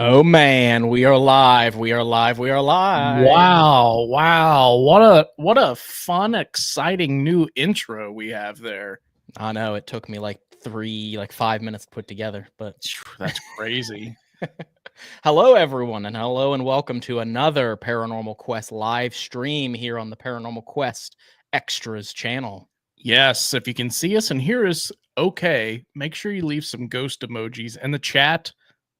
Oh man, we are live. We are live. We are live. Wow. What a fun, exciting new intro we have there. I know it took me like 5 minutes to put together, but That's crazy. hello everyone, and hello and welcome to another Paranormal Quest live stream here on the Paranormal Quest Extras channel. Yes, if you can see us and hear us okay, make sure you leave some ghost emojis in the chat.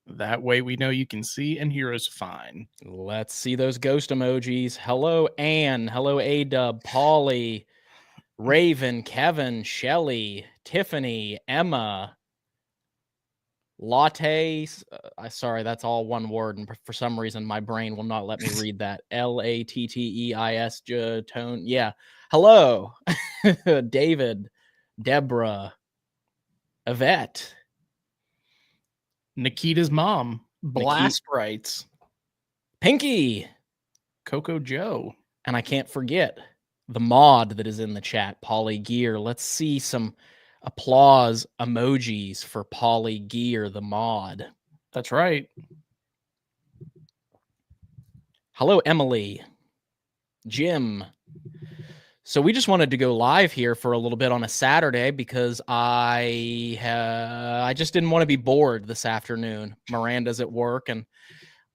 That way we know you can see and hear us fine. Let's see those ghost emojis. Hello Anne, hello A-Dub, Polly, Raven, Kevin, Shelly, Tiffany, Emma, Latte, sorry, that's all one word, and for some reason my brain will not let me read that. Latteis, tone. Yeah. Hello, David, Deborah, Yvette, Nikita's mom, Blast writes, Pinky, Coco Joe, and I can't forget the mod that is in the chat, Polly Gear. Let's see some applause emojis for Polly Gear, the mod. That's right. Hello, Emily, Jim. So we just wanted to go live here for a little bit on a Saturday because I just didn't want to be bored this afternoon. Miranda's at work, and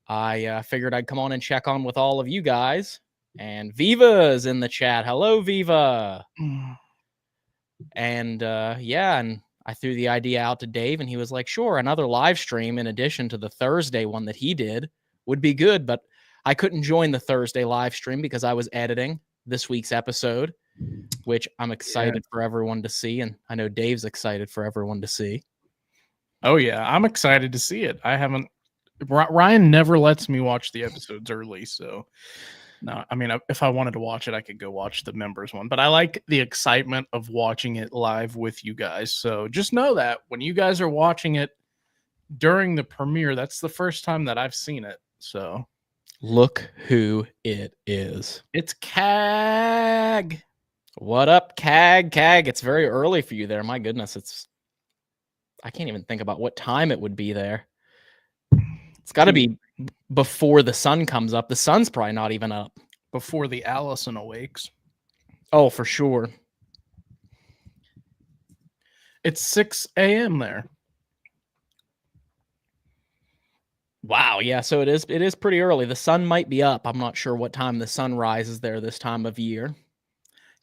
I figured I'd come on and check on with all of you guys. And Viva's in the chat. Hello, Viva. And and I threw the idea out to Dave, and he was like, sure, another live stream in addition to the Thursday one that he did would be good. But I couldn't join the Thursday live stream because I was editing this week's episode, which I'm excited for everyone to see. And I know Dave's excited for everyone to see. Oh, yeah. I'm excited to see it. Ryan never lets me watch the episodes early, so... No, I mean, if I wanted to watch it, I could go watch the members one. But I like the excitement of watching it live with you guys. So just know that when you guys are watching it during the premiere, that's the first time that I've seen it. So look who it is. It's Cag. What up, Cag? Cag, it's very early for you there. My goodness, I can't even think about what time it would be there. It's got to be before the sun comes up. The sun's probably not even up. Before the Allison awakes. Oh, for sure. It's 6 a.m. there. Wow, yeah, so it is pretty early. The sun might be up. I'm not sure what time the sun rises there this time of year.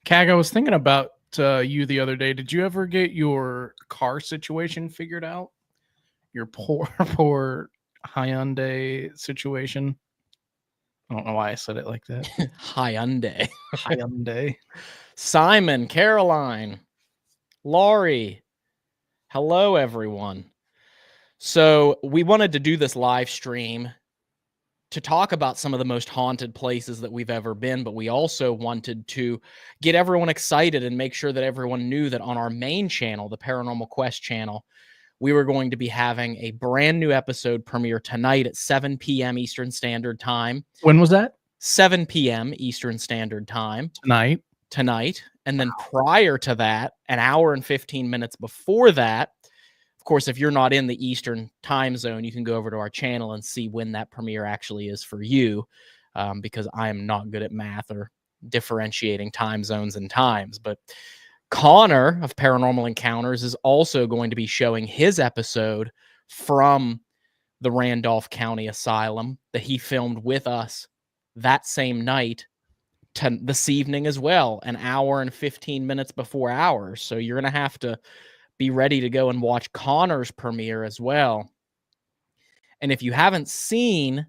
Cag, I was thinking about you the other day. Did you ever get your car situation figured out? Your poor Hyundai situation. I don't know why I said it like that. Hyundai. Hyundai. Simon, Caroline, Laurie. Hello, everyone. So we wanted to do this live stream to talk about some of the most haunted places that we've ever been, but we also wanted to get everyone excited and make sure that everyone knew that on our main channel, the Paranormal Quest channel, we were going to be having a brand new episode premiere tonight at 7 p.m. Eastern Standard Time. When was that? 7 p.m. Eastern Standard Time. Tonight. And then prior to that, an hour and 15 minutes before that, of course, if you're not in the Eastern time zone, you can go over to our channel and see when that premiere actually is for you, because I am not good at math or differentiating time zones and times. But Connor of Paranormal Encounters is also going to be showing his episode from the Randolph County Asylum that he filmed with us that same night to this evening as well, an hour and 15 minutes before ours. So you're going to have to be ready to go and watch Connor's premiere as well. And if you haven't seen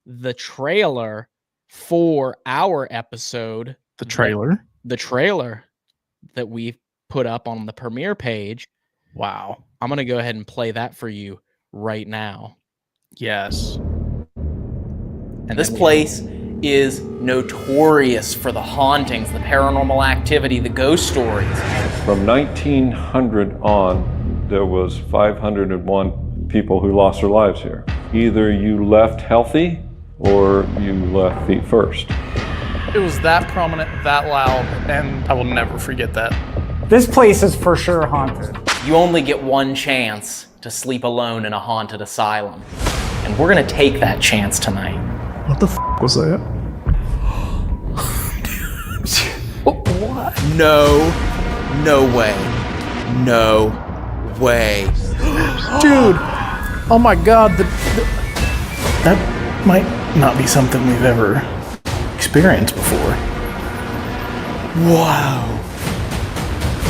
the trailer for our episode, the trailer that we put up on the premiere page, wow, I'm going to go ahead and play that for you right now. Yes. And this place is notorious for the hauntings, the paranormal activity, the ghost stories. From 1900 on, there was 501 people who lost their lives here. Either you left healthy or you left feet first. It was that prominent, that loud, and I will never forget that. This place is for sure haunted. You only get one chance to sleep alone in a haunted asylum. And we're going to take that chance tonight. What the was that? What? No way. No way. Dude! Oh my god, that might not be something we've ever experienced before. Wow.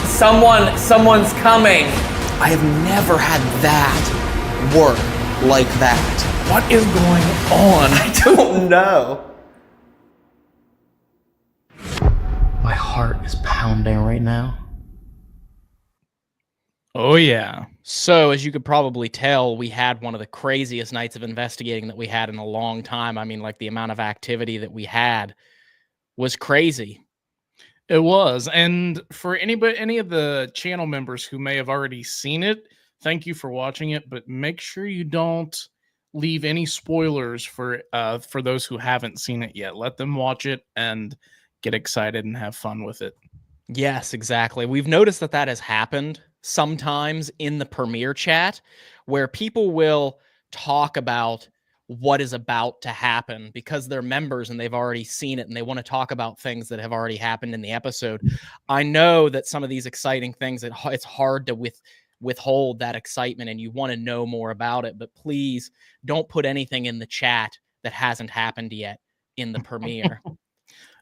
Someone's coming. I have never had that work like that. What is going on? I don't know. My heart is pounding right now. Oh yeah. So, as you could probably tell, we had one of the craziest nights of investigating that we had in a long time. I mean, like, the amount of activity that we had was crazy. It was. And for any of the channel members who may have already seen it, thank you for watching it, but make sure you don't leave any spoilers for those who haven't seen it yet. Let them watch it and get excited and have fun with it. Yes, exactly. We've noticed that has happened sometimes in the premiere chat, where people will talk about what is about to happen because they're members and they've already seen it and they want to talk about things that have already happened in the episode. I know that some of these exciting things, it's hard to withhold that excitement and you want to know more about it, but please don't put anything in the chat that hasn't happened yet in the premiere.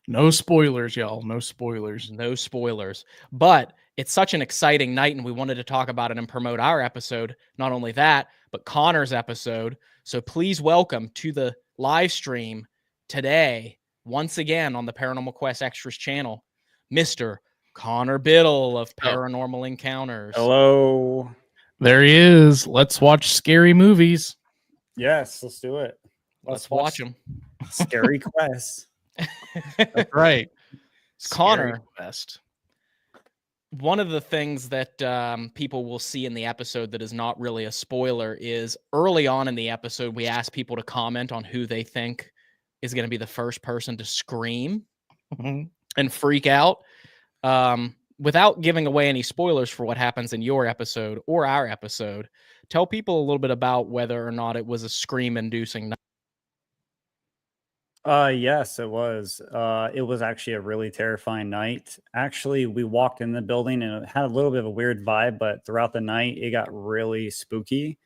No spoilers, y'all. No spoilers. No spoilers. But it's such an exciting night, and we wanted to talk about it and promote our episode. Not only that, but Connor's episode. So please welcome to the live stream today, once again on the Paranormal Quest Extras channel, Mr. Connor Biddle of Paranormal Encounters. Hello. There he is. Let's watch scary movies. Yes, let's do it. Let's watch them. Scary Quest. That's right. Connor. Quest. One of the things that people will see in the episode that is not really a spoiler is early on in the episode, we ask people to comment on who they think is going to be the first person to scream and freak out. Without giving away any spoilers for what happens in your episode or our episode, tell people a little bit about whether or not it was a scream-inducing night. Yes, it was. It was actually a really terrifying night. Actually, we walked in the building and it had a little bit of a weird vibe, but throughout the night, it got really spooky.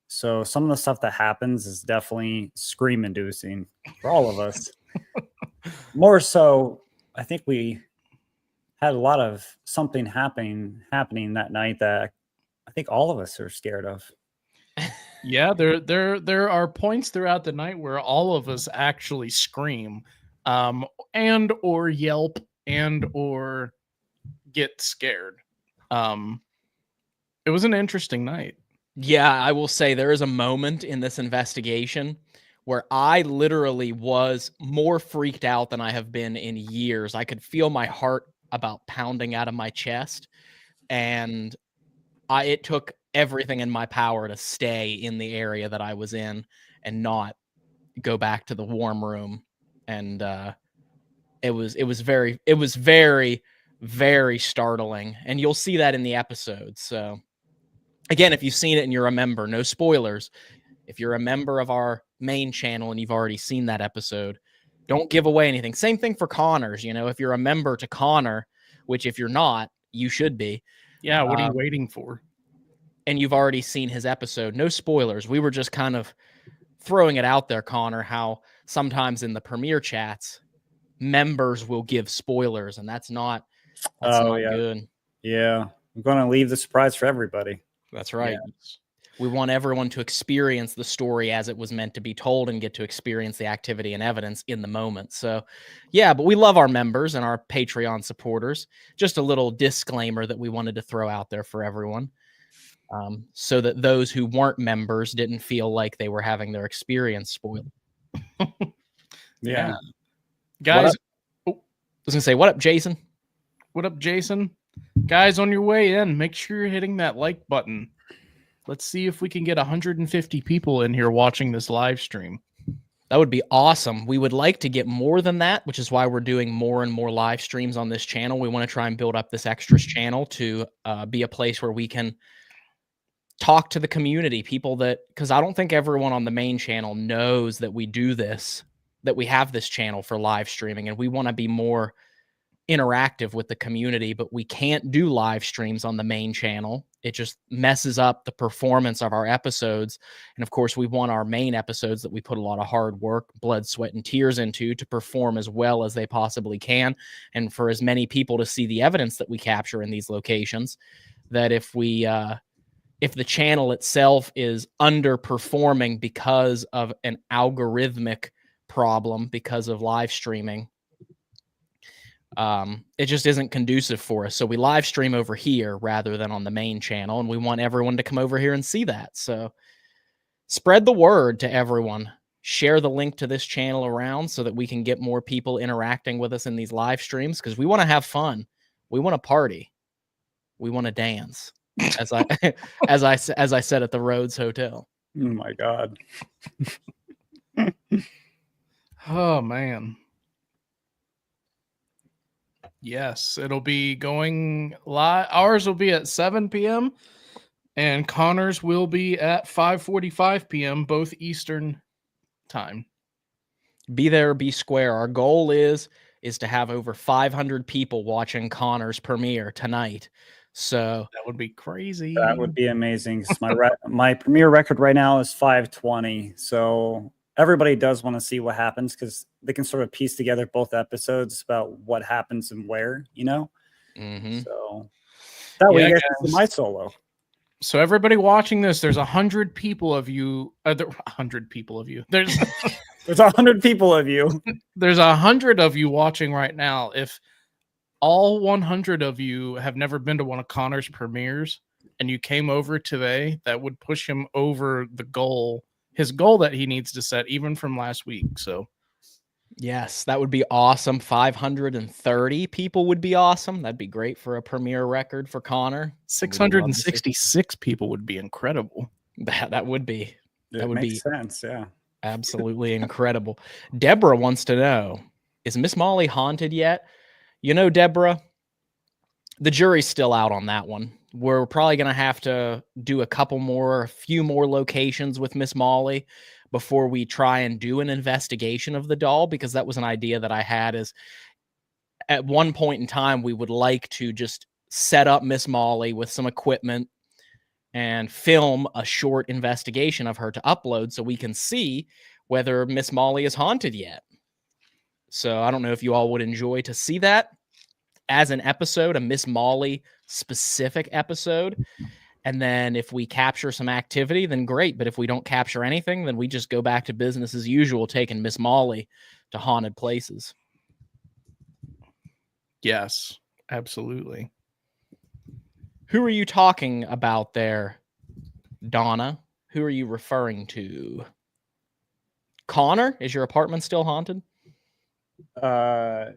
So some of the stuff that happens is definitely scream-inducing for all of us. More so, I think we had a lot of something happening that night that I think all of us are scared of. Yeah, there are points throughout the night where all of us actually scream, and or yelp, and or get scared. It was an interesting night. Yeah, I will say there is a moment in this investigation where I literally was more freaked out than I have been in years. I could feel my heart about pounding out of my chest, and it took everything in my power to stay in the area that I was in and not go back to the warm room. And it was very, very startling. And you'll see that in the episode. So again, if you've seen it and you're a member, no spoilers. If you're a member of our main channel and you've already seen that episode, don't give away anything. Same thing for Connor's. You know, if you're a member to Connor, which if you're not, you should be. Yeah, what are you waiting for? And you've already seen his episode. No spoilers. We were just kind of throwing it out there, Connor, how sometimes in the premiere chats, members will give spoilers, and that's not good. Yeah. I'm going to leave the surprise for everybody. That's right. Yes. We want everyone to experience the story as it was meant to be told and get to experience the activity and evidence in the moment. So, yeah, but we love our members and our Patreon supporters. Just a little disclaimer that we wanted to throw out there for everyone. So that those who weren't members didn't feel like they were having their experience spoiled. Yeah. Guys, I was going to say, what up, Jason? What up, Jason? Guys, on your way in, make sure you're hitting that like button. Let's see if we can get 150 people in here watching this live stream. That would be awesome. We would like to get more than that, which is why we're doing more and more live streams on this channel. We want to try and build up this extras channel to be a place where we can talk to the community, people that, because I don't think everyone on the main channel knows that we do this, that we have this channel for live streaming, and we want to be more interactive with the community, but we can't do live streams on the main channel. It just messes up the performance of our episodes. And of course, we want our main episodes that we put a lot of hard work, blood, sweat, and tears into to perform as well as they possibly can. And for as many people to see the evidence that we capture in these locations, that if the channel itself is underperforming because of an algorithmic problem, because of live streaming, it just isn't conducive for us. So we live stream over here rather than on the main channel, and we want everyone to come over here and see that. So spread the word to everyone. Share the link to this channel around so that we can get more people interacting with us in these live streams, because we want to have fun. We want to party. We want to dance. As I as I said at the Rhodes Hotel. Oh my God. Oh man. Yes, it'll be going live. Ours will be at 7 p.m. and Connor's will be at 5:45 p.m. both Eastern time. Be there, be square. Our goal is to have over 500 people watching Connor's premiere tonight. So That would be crazy. That would be amazing. My premiere record right now is 520. So everybody does want to see what happens, because they can sort of piece together both episodes about what happens and where, you know? Mm-hmm. So that way you guys can see my solo. So everybody watching this, there's 100 people of you. 100 people of you. There's 100 people of you. There's 100 of you watching right now. If all 100 of you have never been to one of Connor's premieres and you came over today, that would push him over the goal, his goal that he needs to set even from last week. So yes, that would be awesome. 530 people would be awesome. That'd be great for a premiere record for Connor. 666 people would be incredible. That would be. That would make sense. Yeah. Absolutely incredible. Deborah wants to know, is Miss Molly haunted yet? You know, Deborah, the jury's still out on that one. We're probably going to have to do a few more locations with Miss Molly before we try and do an investigation of the doll, because that was an idea that I had. Is at one point in time, we would like to just set up Miss Molly with some equipment and film a short investigation of her to upload so we can see whether Miss Molly is haunted yet. So I don't know if you all would enjoy to see that as an episode, a Miss Molly specific episode. And then if we capture some activity, then great. But if we don't capture anything, then we just go back to business as usual, taking Miss Molly to haunted places. Yes, absolutely. Who are you talking about there, Donna? Who are you referring to? Connor? Is your apartment still haunted? I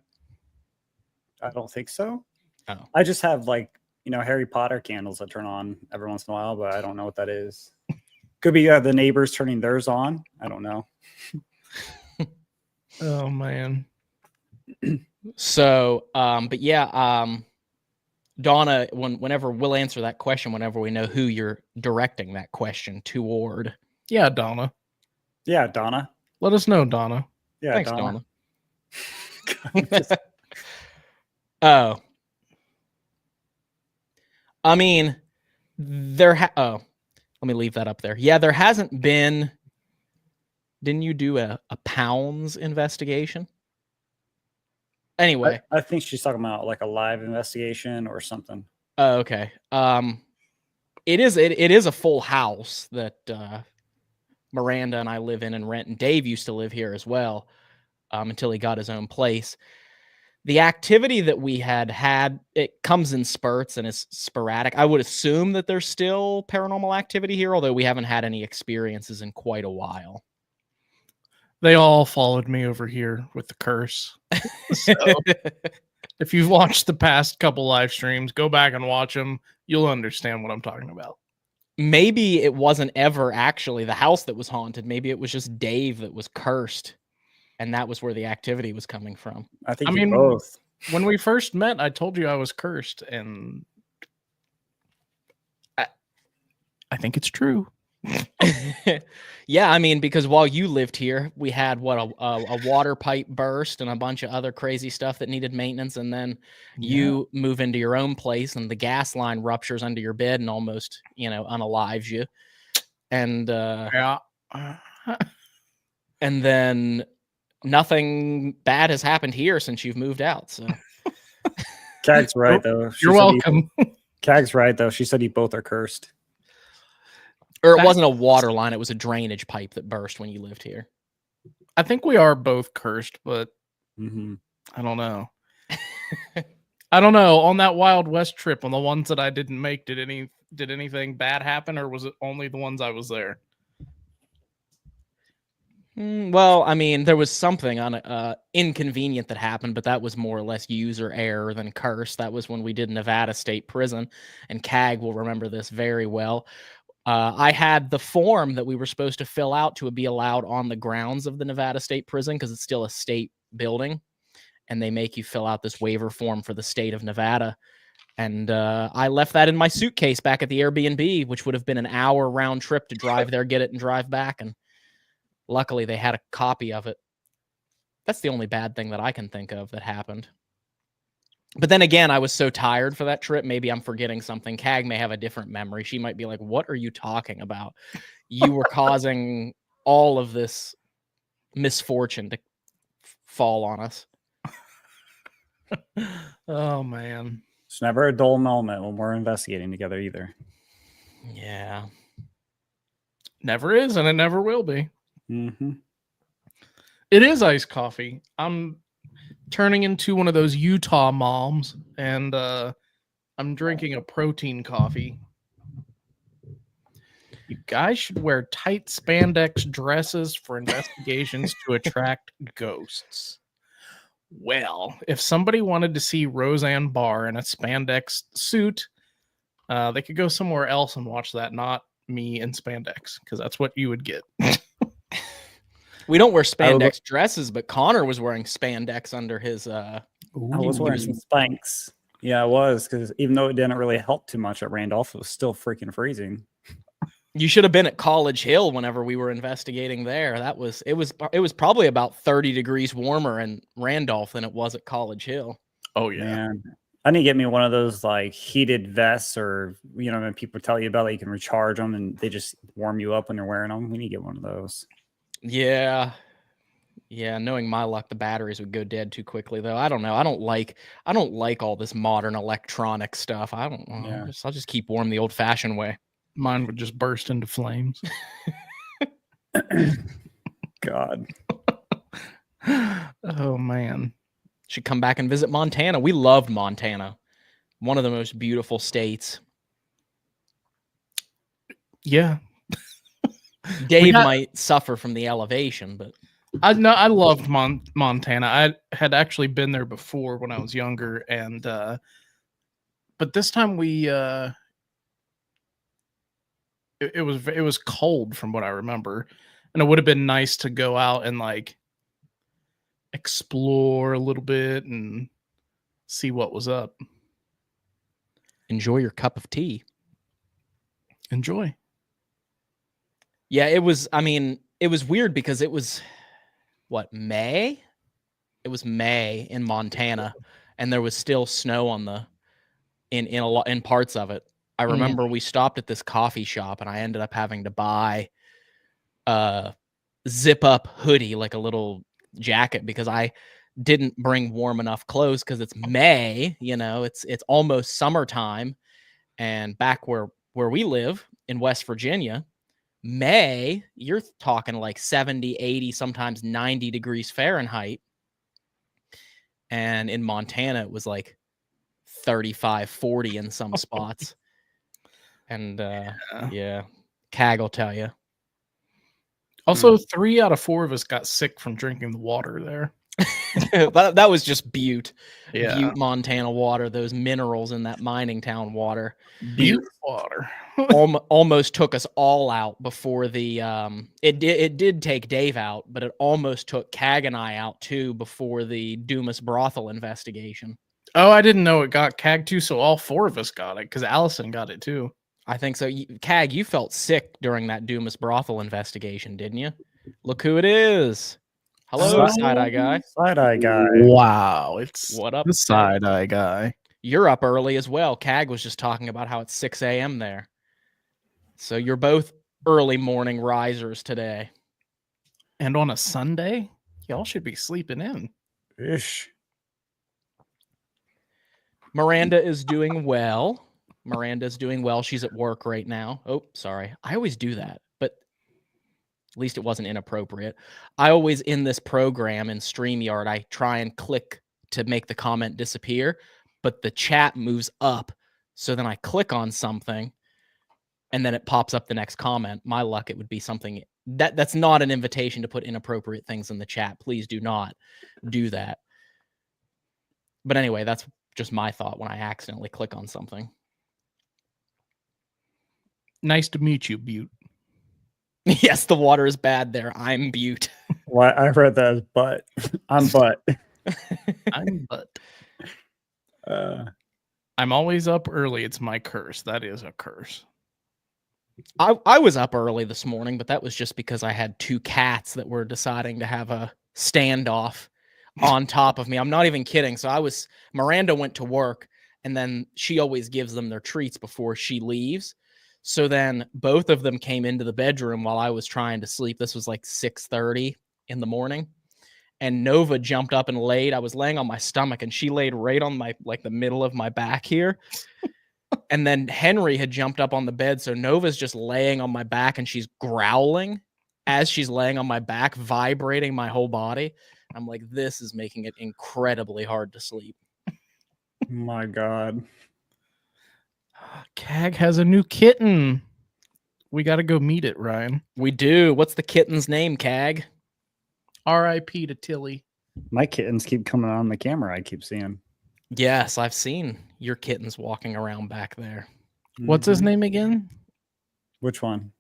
don't think so. Oh. I just have Harry Potter candles that turn on every once in a while, but I don't know what that is. Could be the neighbors turning theirs on. I don't know. Oh man. So, but yeah, Donna, whenever we'll answer that question, whenever we know who you're directing that question toward. Yeah, Donna. Yeah, Donna. Let us know, Donna. Yeah, thanks, Donna. Oh, I mean, let me leave that up there. Yeah, there hasn't been. Didn't you do a Pounds investigation? Anyway, I think she's talking about like a live investigation or something. Oh, okay. It is a full house that Miranda and I live in and rent, and Dave used to live here as well until he got his own place. The activity that we had, it comes in spurts and is sporadic. I would assume that there's still paranormal activity here, although we haven't had any experiences in quite a while. They all followed me over here with the curse. So if you've watched the past couple live streams, go back and watch them. You'll understand what I'm talking about. Maybe it wasn't ever actually the house that was haunted. Maybe it was just Dave that was cursed, and that was where the activity was coming from. I mean, both. When we first met, I told you I was cursed, and I think it's true. Yeah, I mean, because while you lived here, we had a water pipe burst and a bunch of other crazy stuff that needed maintenance, and then you move into your own place, and the gas line ruptures under your bed and almost, unalives you, and Yeah. and then nothing bad has happened here since you've moved out. So Cag's right though. You're welcome. Cag's right though. She said you both are cursed. or it wasn't a water line; it was a drainage pipe that burst when you lived here. I think we are both cursed, but Mm-hmm. I don't know. I don't know. On that Wild West trip, on the ones that I didn't make, did anything bad happen, or was it only the ones I was there? Well, I mean, there was something inconvenient that happened, but that was more or less user error than curse. That was when we did Nevada State Prison, and CAG will remember this very well. I had the form that we were supposed to fill out to be allowed on the grounds of the Nevada State Prison because it's still a state building, and they make you fill out this waiver form for the state of Nevada. And I left that in my suitcase back at the Airbnb, which would have been an hour round trip to drive there, get it, and drive back. And luckily, they had a copy of it. That's the only bad thing that I can think of that happened. But then again, I was so tired for that trip. Maybe I'm forgetting something. CAG may have a different memory. She might be like, what are you talking about? You were causing all of this misfortune to fall on us. Oh, man. It's never a dull moment when we're investigating together either. Yeah. Never is, and it never will be. Mm-hmm. It is iced coffee. I'm turning into one of those Utah moms, and I'm drinking a protein coffee. You guys should wear tight spandex dresses for investigations to attract ghosts. Well, if somebody wanted to see Roseanne Barr in a spandex suit, they could go somewhere else and watch that, not me in spandex, because that's what you would get. We don't wear spandex dresses, but Connor was wearing spandex under his. I was wearing some Spanx. Yeah, I was, because even though it didn't really help too much at Randolph, it was still freaking freezing. You should have been at College Hill whenever we were investigating there. It was probably about 30 degrees warmer in Randolph than it was at College Hill. Oh yeah. Man, I need to get me one of those like heated vests, or when people tell you about it, you can recharge them and they just warm you up when you're wearing them. We need to get one of those. Yeah. Knowing my luck, the batteries would go dead too quickly, though. I don't know. I don't like all this modern electronic stuff. I don't know. Yeah. I'll just keep warm the old-fashioned way. Mine would just burst into flames. God. Oh man. Should come back and visit Montana. We loved Montana. One of the most beautiful states. Yeah. Dave might suffer from the elevation, but I loved Montana. I had actually been there before when I was younger, and but this time we it was cold from what I remember, and it would have been nice to go out and like explore a little bit and see what was up. enjoy your cup of tea. Enjoy. Yeah, it was weird because it was May? It was May in Montana, and there was still snow on in parts of it. I remember we stopped at this coffee shop, and I ended up having to buy a zip up hoodie, like a little jacket, because I didn't bring warm enough clothes because it's May, it's almost summertime, and back where we live in West Virginia, May, you're talking like 70, 80, sometimes 90 degrees Fahrenheit. And in Montana, it was like 35, 40 in some spots. And yeah, CAG will tell you. Also, 3 out of 4 of us got sick from drinking the water there. That was just Butte. Yeah. Butte, Montana water, those minerals in that mining town water. Butte water. Almost took us all out before the it did take Dave out, but it almost took CAG and I out too before the Dumas brothel investigation. Oh, I didn't know it got CAG too, so all 4 of us got it because Allison got it too. I think so. Cag, you felt sick during that Dumas brothel investigation, didn't you? Look who it is. Hello, side-eye guy. Side-eye guy. Wow, it's What up, the Cag? side-eye guy. You're up early as well. Cag was just talking about how it's 6 a.m. there. So you're both early morning risers today. And on a Sunday, y'all should be sleeping in. Ish. Miranda is doing well. Miranda's doing well. She's at work right now. Oh, sorry. I always do that, but at least it wasn't inappropriate. I always, in this program in StreamYard, I try and click to make the comment disappear, but the chat moves up. So then I click on something and then it pops up the next comment. My luck, it would be something that's not an invitation to put inappropriate things in the chat. Please do not do that. But anyway, that's just my thought when I accidentally click on something. Nice to meet you, Butte. Yes, the water is bad there. I'm Butte. Why I read that as butt. I'm butt. I'm but. I'm always up early. It's my curse. That is a curse. I was up early this morning, but that was just because I had two cats that were deciding to have a standoff on top of me. I'm not even kidding. So Miranda went to work, and then she always gives them their treats before she leaves. So then both of them came into the bedroom while I was trying to sleep. This was like 6:30 in the morning. And Nova jumped up and laid. I was laying on my stomach, and she laid right on my, like, the middle of my back here. And then Henry had jumped up on the bed. So Nova's just laying on my back, and she's growling as she's laying on my back, vibrating my whole body. I'm like, this is making it incredibly hard to sleep. My God. Cag has a new kitten. We got to go meet it, Ryan. We do. What's the kitten's name, Cag? R.I.P. to Tilly. My kittens keep coming on the camera. I keep seeing. Yes, I've seen your kittens walking around back there. What's his name again? Which one?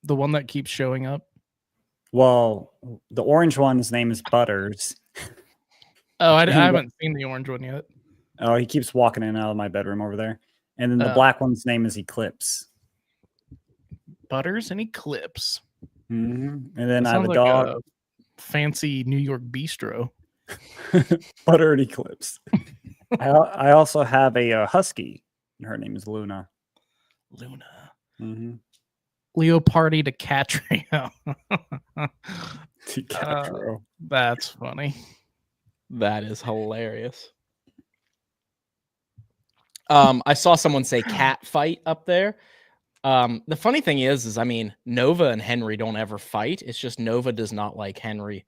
The one that keeps showing up. Well, the orange one's name is Butters. Oh, I haven't seen the orange one yet. Oh, he keeps walking in and out of my bedroom over there. And then the black one's name is Eclipse. Butters and Eclipse. Mm-hmm. And then That I have sounds a like dog. a fancy New York bistro. Butter and Eclipse. I also have a husky. Her name is Luna. Luna. Mm-hmm. Leopardi DiCaprio. DiCaprio. That's funny. That is hilarious. I saw someone say cat fight up there. The funny thing is I mean, Nova and Henry don't ever fight. It's just Nova does not like Henry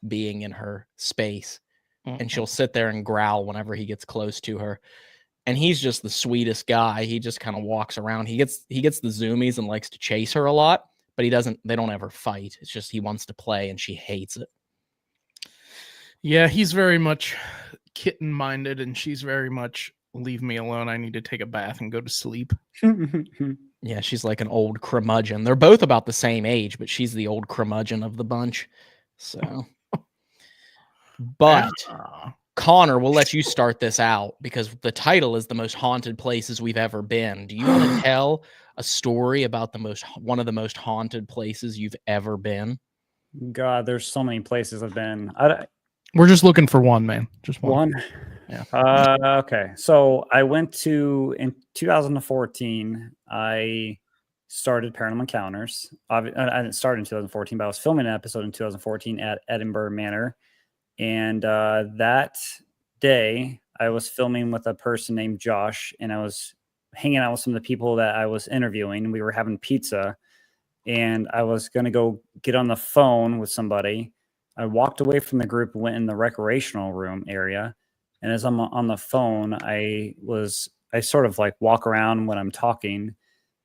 being in her space. And she'll sit there and growl whenever he gets close to her. And he's just the sweetest guy. He just kind of walks around. He gets the zoomies and likes to chase her a lot, but they don't ever fight. It's just he wants to play and she hates it. Yeah, he's very much kitten minded, and she's very much leave me alone. I need to take a bath and go to sleep. Yeah, she's like an old curmudgeon. They're both about the same age, but she's the old curmudgeon of the bunch. So, but Connor, we'll let you start this out because the title is the most haunted places we've ever been. Do you want to tell a story about one of the most haunted places you've ever been? God, there's so many places I've been. We're just looking for one, man. Just one. Yeah. Okay. So I went in 2014, I started Paranormal Encounters. I didn't start in 2014, but I was filming an episode in 2014 at Edinburgh Manor. And that day, I was filming with a person named Josh, and I was hanging out with some of the people that I was interviewing. We were having pizza, and I was going to go get on the phone with somebody. I walked away from the group, went in the recreational room area. And as I'm on the phone, I sort of like walk around when I'm talking,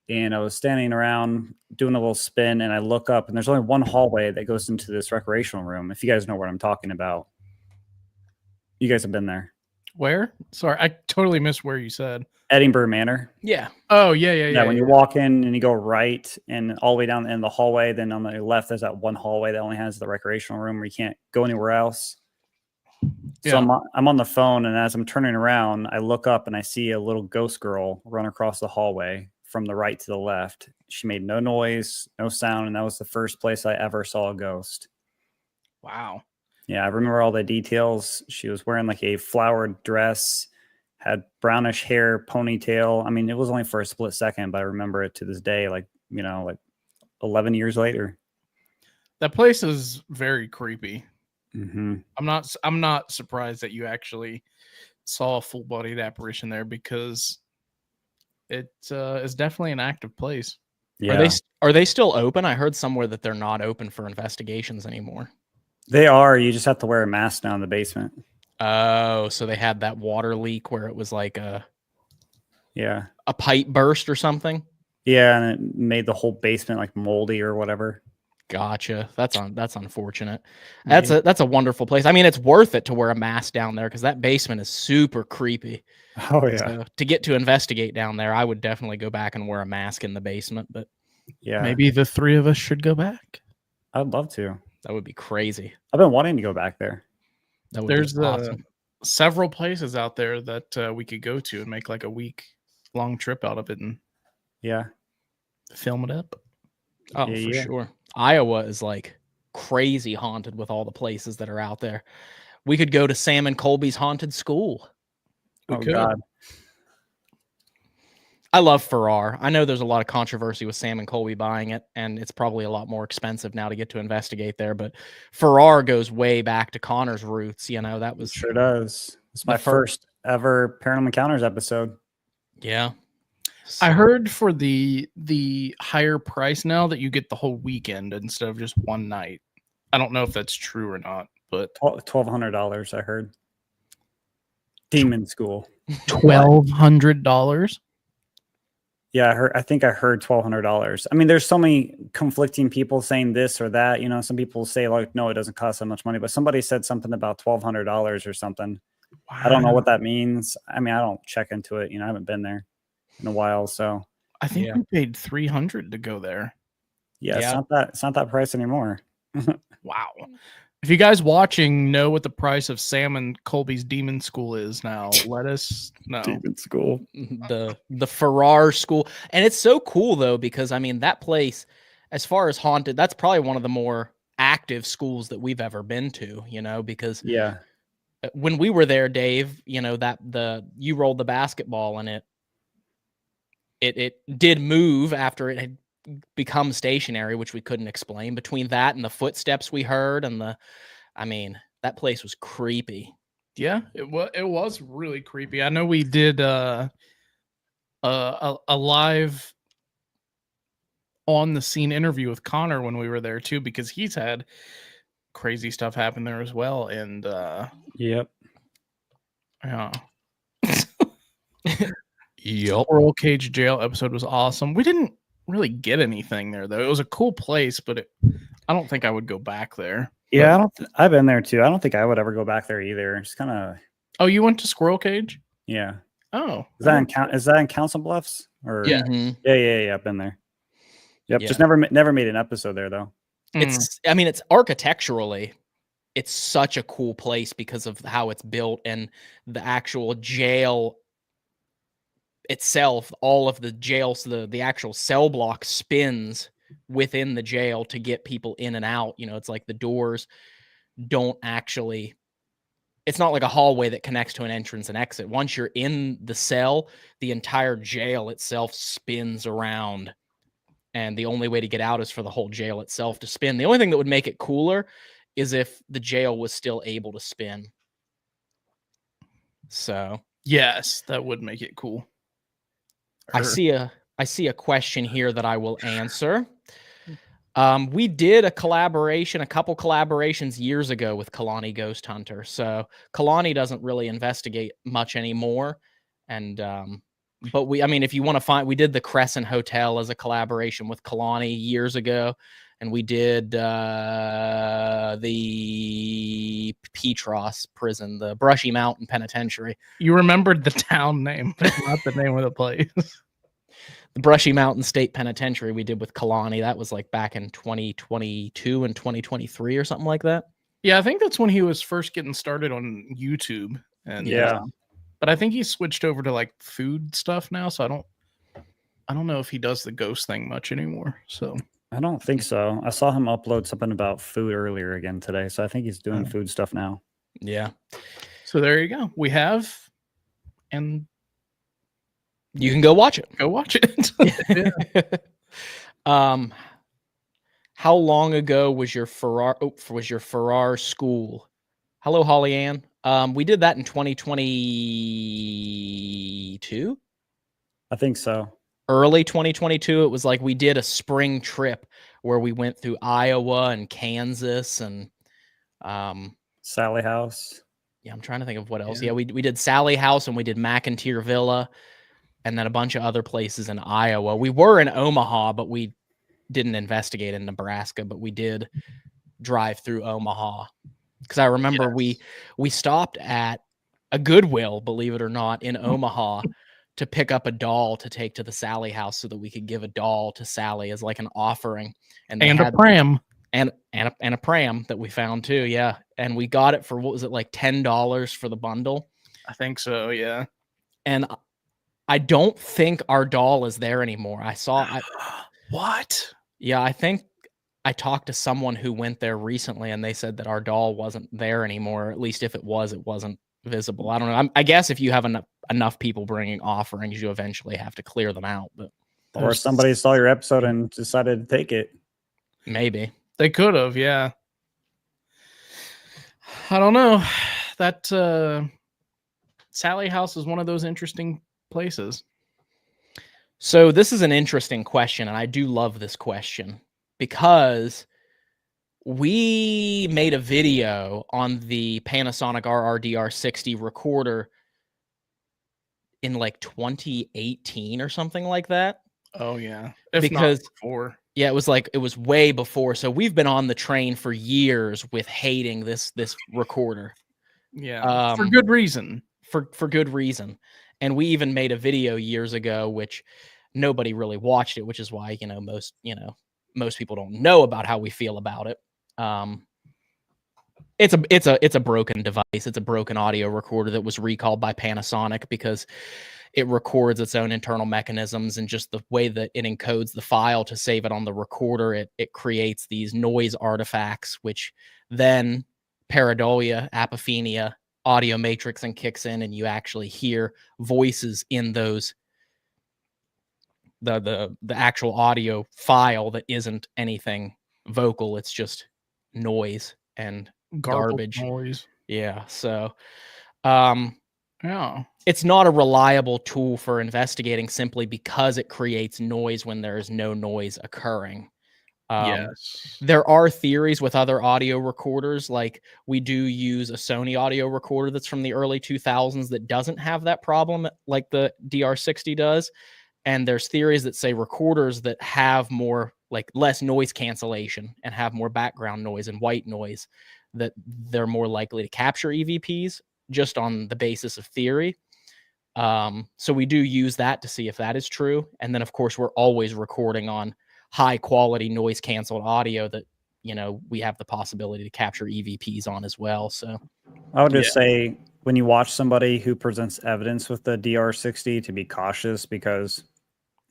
and I was standing around doing a little spin, and I look up, and there's only one hallway that goes into this recreational room. If you guys know what I'm talking about, you guys have been there. Where? Sorry, I totally missed where you said. Edinburgh Manor. Yeah. Oh, yeah. When you walk in and you go right and all the way down in the hallway, then on the left, there's that one hallway that only has the recreational room where you can't go anywhere else. So I'm on the phone, and as I'm turning around, I look up and I see a little ghost girl run across the hallway from the right to the left. She made no noise, no sound, and that was the first place I ever saw a ghost. Wow. Yeah, I remember all the details. She was wearing like a flowered dress, had brownish hair, ponytail. I mean, it was only for a split second, but I remember it to this day, like 11 years later. That place is very creepy. Mm-hmm. I'm not surprised that you actually saw a full-bodied apparition there, because it is definitely an active place. Yeah, Are they still open? I heard somewhere that they're not open for investigations anymore. they are. You just have to wear a mask now in the basement. Oh, so they had that water leak where it was like a pipe burst or something. Yeah, and it made the whole basement like moldy or whatever. Gotcha. That's unfortunate. That's a wonderful place. I mean, it's worth it to wear a mask down there because that basement is super creepy. Oh yeah. So to get to investigate down there, I would definitely go back and wear a mask in the basement. But Yeah, Maybe the three of us should go back. I'd love to. that would be crazy. I've been wanting to go back there. That would be There's awesome. several places out there that we could go to and make like a week-long trip out of it and Yeah. film it up. Oh, Yeah, for yeah. sure. Iowa is like crazy haunted with all the places that are out there. We could go to Sam and Colby's haunted school. We Oh could. God. I love Farrar. I know there's a lot of controversy with Sam and Colby buying it, and it's probably a lot more expensive now to get to investigate there. But Farrar goes way back to Connor's roots. You know, that It was sure does. It's my the fir- first ever Paranormal Encounters episode. yeah. I heard for the higher price now that you get the whole weekend instead of just one night. I don't know if that's true or not, but $1,200, I heard. Demon School. $1,200. Yeah, I think I heard $1,200. I mean, there's so many conflicting people saying this or that. You know, some people say like, no, it doesn't cost that much money, but somebody said something about $1,200 or something. I don't know what that means. I mean, I don't check into it. You know, I haven't been there in a while, so I think Yeah. we paid $300 to go there. yeah, Yeah. it's not that price anymore. Wow. If you guys watching know what the price of Sam and Colby's Demon School is now, let us know. Demon School. the Farrar school. And it's so cool though, because I mean that place, as far as haunted, that's probably one of the more active schools that we've ever been to, you know, because Yeah. when we were there, Dave, you know, you rolled the basketball and it did move after it had become stationary, which we couldn't explain. Between that and the footsteps we heard and that place was creepy. Yeah, it was really creepy. I know we did a live on the scene interview with Connor when we were there too, because he's had crazy stuff happen there as well. And Yep. yeah. Yep. Squirrel Cage Jail episode was awesome. We didn't really get anything there though. It was a cool place, but I don't think I would go back there. Yeah, I've been there too. I don't think I would ever go back there either. It's kind of Oh, you went to Squirrel Cage? yeah. Oh, Is that in Council Bluffs? Or Yeah. Mhm. Yeah. I've been there. Yep. Yeah. Just never made an episode there though. It's architecturally, it's such a cool place because of how it's built and the actual jail itself. All of the jails, the actual cell block spins within the jail to get people in and out. You know, it's like the doors don't actually, it's not like a hallway that connects to an entrance and exit. Once you're in the cell, the entire jail itself spins around. And the only way to get out is for the whole jail itself to spin. The only thing that would make it cooler is if the jail was still able to spin. So yes, that would make it cool. I see a question here that I will answer. We did a couple collaborations years ago with Kalani Ghost Hunter. So Kalani doesn't really investigate much anymore. And but if you want to find, we did the Crescent Hotel as a collaboration with Kalani years ago, and we did the Petros prison, the Brushy Mountain Penitentiary. You remembered the town name, but not the name of the place. The Brushy Mountain State Penitentiary we did with Kalani. That was like back in 2022 and 2023 or something like that. Yeah, I think that's when he was first getting started on YouTube. And Yeah. but I think he switched over to like food stuff now, so I don't know if he does the ghost thing much anymore. So I don't think so. I saw him upload something about food earlier again today, so I think he's doing food stuff now. Yeah. So there you go. We have, and You can go watch it. go watch it. How long ago was your Farrar school? Hello, Holly Ann. We did that in 2022. I think so. Early 2022. It was like we did a spring trip where we went through Iowa and Kansas and Sally House. yeah, I'm trying to think of what else. Yeah, we did Sally House and we did McIntyre Villa and then a bunch of other places in Iowa. We were in Omaha, but we didn't investigate in Nebraska, but we did drive through Omaha. Because I remember we stopped at a Goodwill, believe it or not, in Omaha to pick up a doll to take to the Sally House so that we could give a doll to Sally as like an offering. And a pram. And a pram that we found too, yeah. And we got it for, what was it, like $10 for the bundle? I think so, yeah. And I don't think our doll is there anymore. What? Yeah, I think I talked to someone who went there recently and they said that our doll wasn't there anymore. At least if it was, it wasn't visible. I don't know. I guess if you have enough people bringing offerings, you eventually have to clear them out. But or somebody saw your episode and decided to take it. Maybe. They could have, yeah. I don't know. That Sally House is one of those interesting places. So this is an interesting question, and I do love this question because we made a video on the Panasonic RRDR60 recorder in like 2018 or something like that. Oh yeah. Because before. Yeah, it was way before. So we've been on the train for years with hating this recorder. Yeah. For good reason. For good reason. And we even made a video years ago, which nobody really watched it, which is why, most people don't know about how we feel about it. It's a broken device. It's a broken audio recorder that was recalled by Panasonic because it records its own internal mechanisms, and just the way that it encodes the file to save it on the recorder, it creates these noise artifacts, which then pareidolia, apophenia, audio matrixing kicks in, and you actually hear voices in those the actual audio file that isn't anything vocal. It's just noise and garbage noise. Yeah. So yeah, it's not a reliable tool for investigating simply because it creates noise when there is no noise occurring. Yes. There are theories with other audio recorders. Like we do use a Sony audio recorder that's from the early 2000s that doesn't have that problem like the DR60 does. And there's theories that say recorders that have more, like less noise cancellation and have more background noise and white noise, that they're more likely to capture EVPs just on the basis of theory. So we do use that to see if that is true. And then of course we're always recording on high quality noise canceled audio that, we have the possibility to capture EVPs on as well. So I would just say when you watch somebody who presents evidence with the DR60 to be cautious, because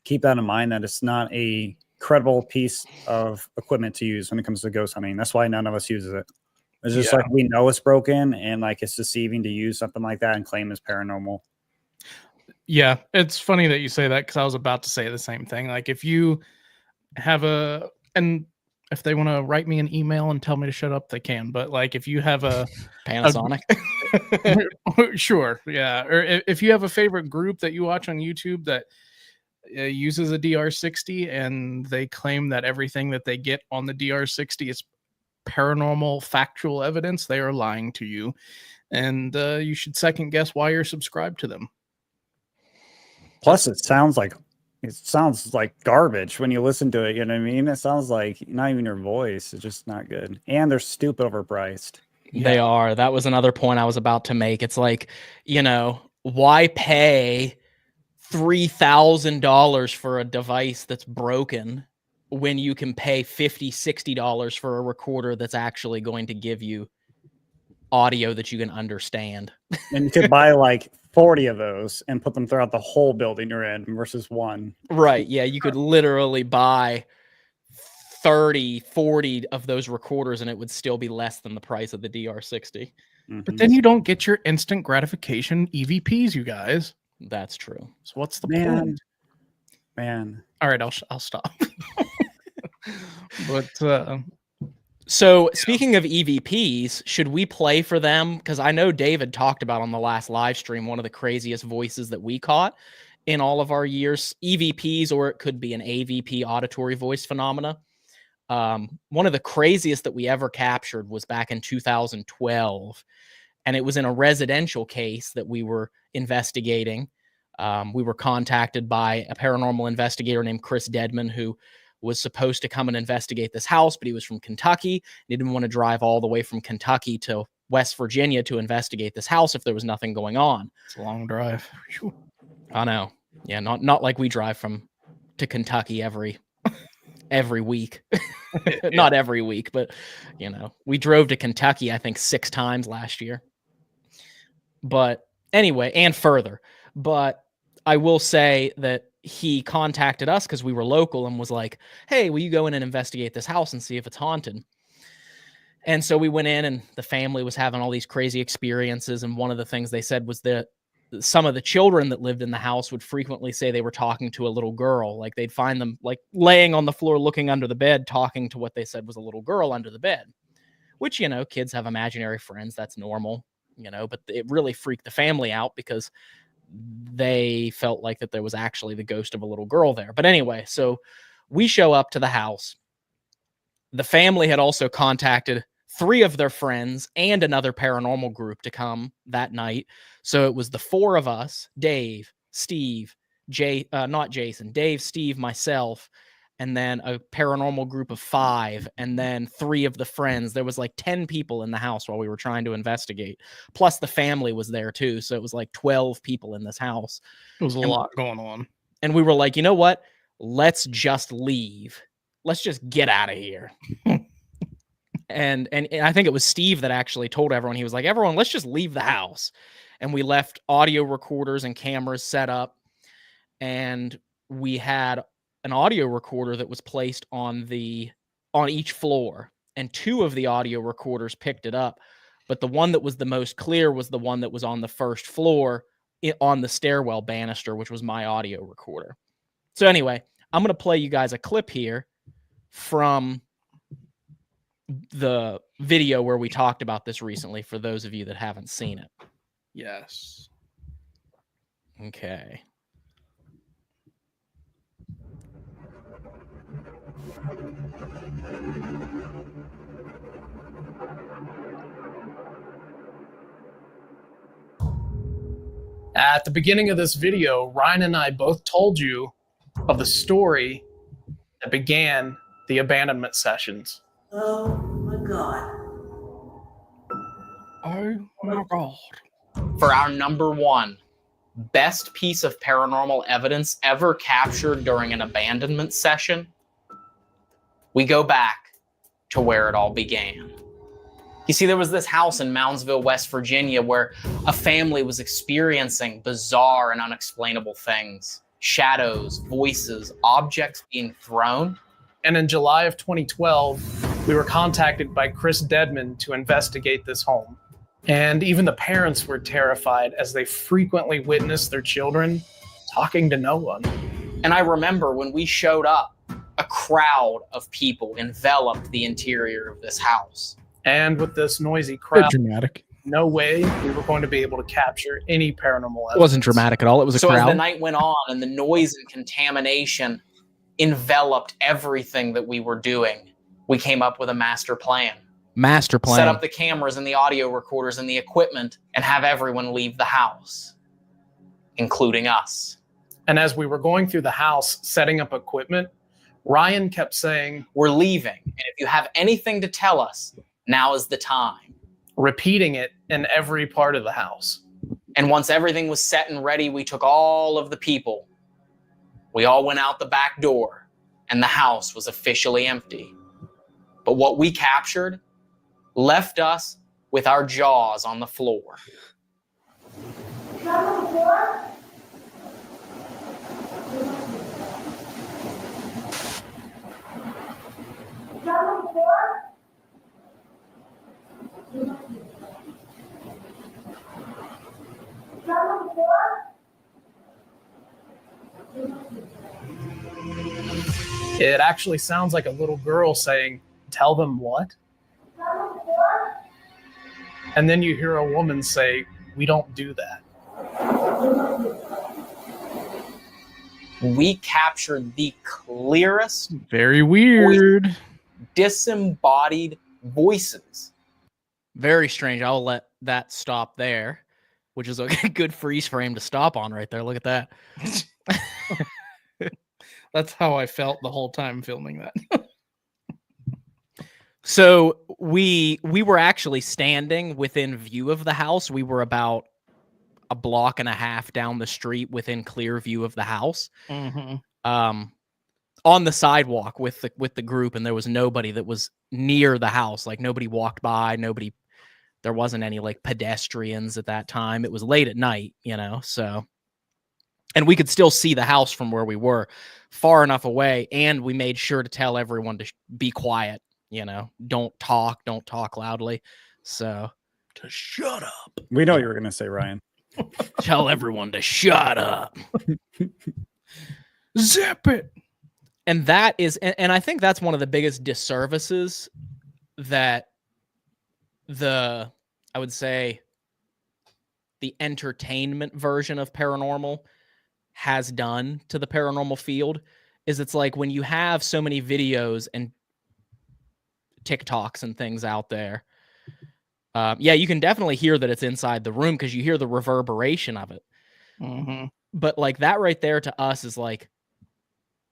keep that in mind that it's not a credible piece of equipment to use when it comes to ghost hunting. That's why none of us uses it. It's just like we know it's broken and like it's deceiving to use something like that and claim it's paranormal. Yeah, it's funny that you say that because I was about to say the same thing. Like if you have and if they want to write me an email and tell me to shut up, they can. But like if you have a Panasonic, sure, yeah. Or if you have a favorite group that you watch on YouTube that uses a DR60 and they claim that everything that they get on the DR60 is paranormal factual evidence, they are lying to you, and you should second guess why you're subscribed to them. Plus, it sounds like garbage when you listen to it. You know what I mean? It sounds like not even your voice. It's just not good, and they're stupid overpriced. They are. That was another point I was about to make. It's like, why pay $3,000 for a device that's broken when you can pay $50, $60 for a recorder that's actually going to give you audio that you can understand? And you could buy like 40 of those and put them throughout the whole building you're in versus one. Right. Yeah. You could literally buy 30, 40 of those recorders and it would still be less than the price of the DR60. But then you don't get your instant gratification EVPs, you guys. That's true. So what's the point? Man. All right, I'll stop. But so speaking of EVPs, should we play for them? Because I know David talked about on the last live stream one of the craziest voices that we caught in all of our years. EVPs, or it could be an AVP, auditory voice phenomena. One of the craziest that we ever captured was back in 2012, and it was in a residential case that we were investigating. We were contacted by a paranormal investigator named Chris Dedman, who was supposed to come and investigate this house, but he was from Kentucky. And he didn't want to drive all the way from Kentucky to West Virginia to investigate this house if there was nothing going on. it's a long drive. Whew. I know. Yeah, not like we drive to Kentucky every week. Not every week, but we drove to Kentucky, I think 6 times last year. But anyway, and further. But I will say that he contacted us because we were local and was like, hey, will you go in and investigate this house and see if it's haunted? And so we went in, and the family was having all these crazy experiences. And one of the things they said was that some of the children that lived in the house would frequently say they were talking to a little girl. Like they'd find them like laying on the floor, looking under the bed, talking to what they said was a little girl under the bed, which, kids have imaginary friends. That's normal, but it really freaked the family out because they felt like that there was actually the ghost of a little girl there. But anyway, so we show up to the house. The family had also contacted 3 of their friends and another paranormal group to come that night. So it was the 4 of us, Dave, Steve, Dave, Steve, myself, and then a paranormal group of 5, and then 3 of the friends. There was like 10 people in the house while we were trying to investigate. Plus the family was there too. So it was like 12 people in this house. It was a lot going on. And we were like, you know what? Let's just leave. Let's just get out of here. And I think it was Steve that actually told everyone. He was like, everyone, let's just leave the house. And we left audio recorders and cameras set up. And we had an audio recorder that was placed on each floor, and 2 of the audio recorders picked it up, but the one that was the most clear was the one that was on the first floor on the stairwell banister, which was my audio recorder. So anyway, I'm going to play you guys a clip here from the video where we talked about this recently for those of you that haven't seen it. Yes. Okay. At the beginning of this video, Ryan and I both told you of the story that began the abandonment sessions. Oh my God. Oh my God. For our number 1 best piece of paranormal evidence ever captured during an abandonment session, we go back to where it all began. You see, there was this house in Moundsville, West Virginia, where a family was experiencing bizarre and unexplainable things. Shadows, voices, objects being thrown. And in July of 2012, we were contacted by Chris Dedman to investigate this home. And even the parents were terrified as they frequently witnessed their children talking to no one. And I remember when we showed up, a crowd of people enveloped the interior of this house. And with this noisy crowd, Dramatic. no way we were going to be able to capture any paranormal evidence. It wasn't dramatic at all. It was a So crowd. as the night went on and the noise and contamination enveloped everything that we were doing, we came up with a master plan. Master plan. Set up the cameras and the audio recorders and the equipment and have everyone leave the house, including us. And as we were going through the house, setting up equipment, Ryan kept saying, "We're leaving, and if you have anything to tell us, now is the time." repeating it in every part of the house. And once everything was set and ready, we took all of the people. We all went out the back door, and the house was officially empty. But what we captured left us with our jaws on the floor. God, It actually sounds like a little girl saying, "Tell them what?" And then you hear a woman say, "We don't do that." We captured the clearest, Very weird. disembodied voices. Very strange. I'll let that stop there, which is a good freeze frame to stop on right there. Look at that. That's how I felt the whole time filming that. So we were actually standing within view of the house. We were about a block and a half down the street within clear view of the house. On the sidewalk with the group, and there was nobody that was near the house. Like nobody walked by, there wasn't any like pedestrians at that time. It was late at night, so, and we could still see the house from where we were, far enough away. And we made sure to tell everyone to be quiet, don't talk loudly. So to shut up. We know what you were going to say, Ryan. Tell everyone to shut up. Zip it. And that is, and I think that's one of the biggest disservices that I would say the entertainment version of paranormal has done to the paranormal field, is it's like when you have so many videos and TikToks and things out there, yeah, you can definitely hear that it's inside the room because you hear the reverberation of it. But like that right there to us is like,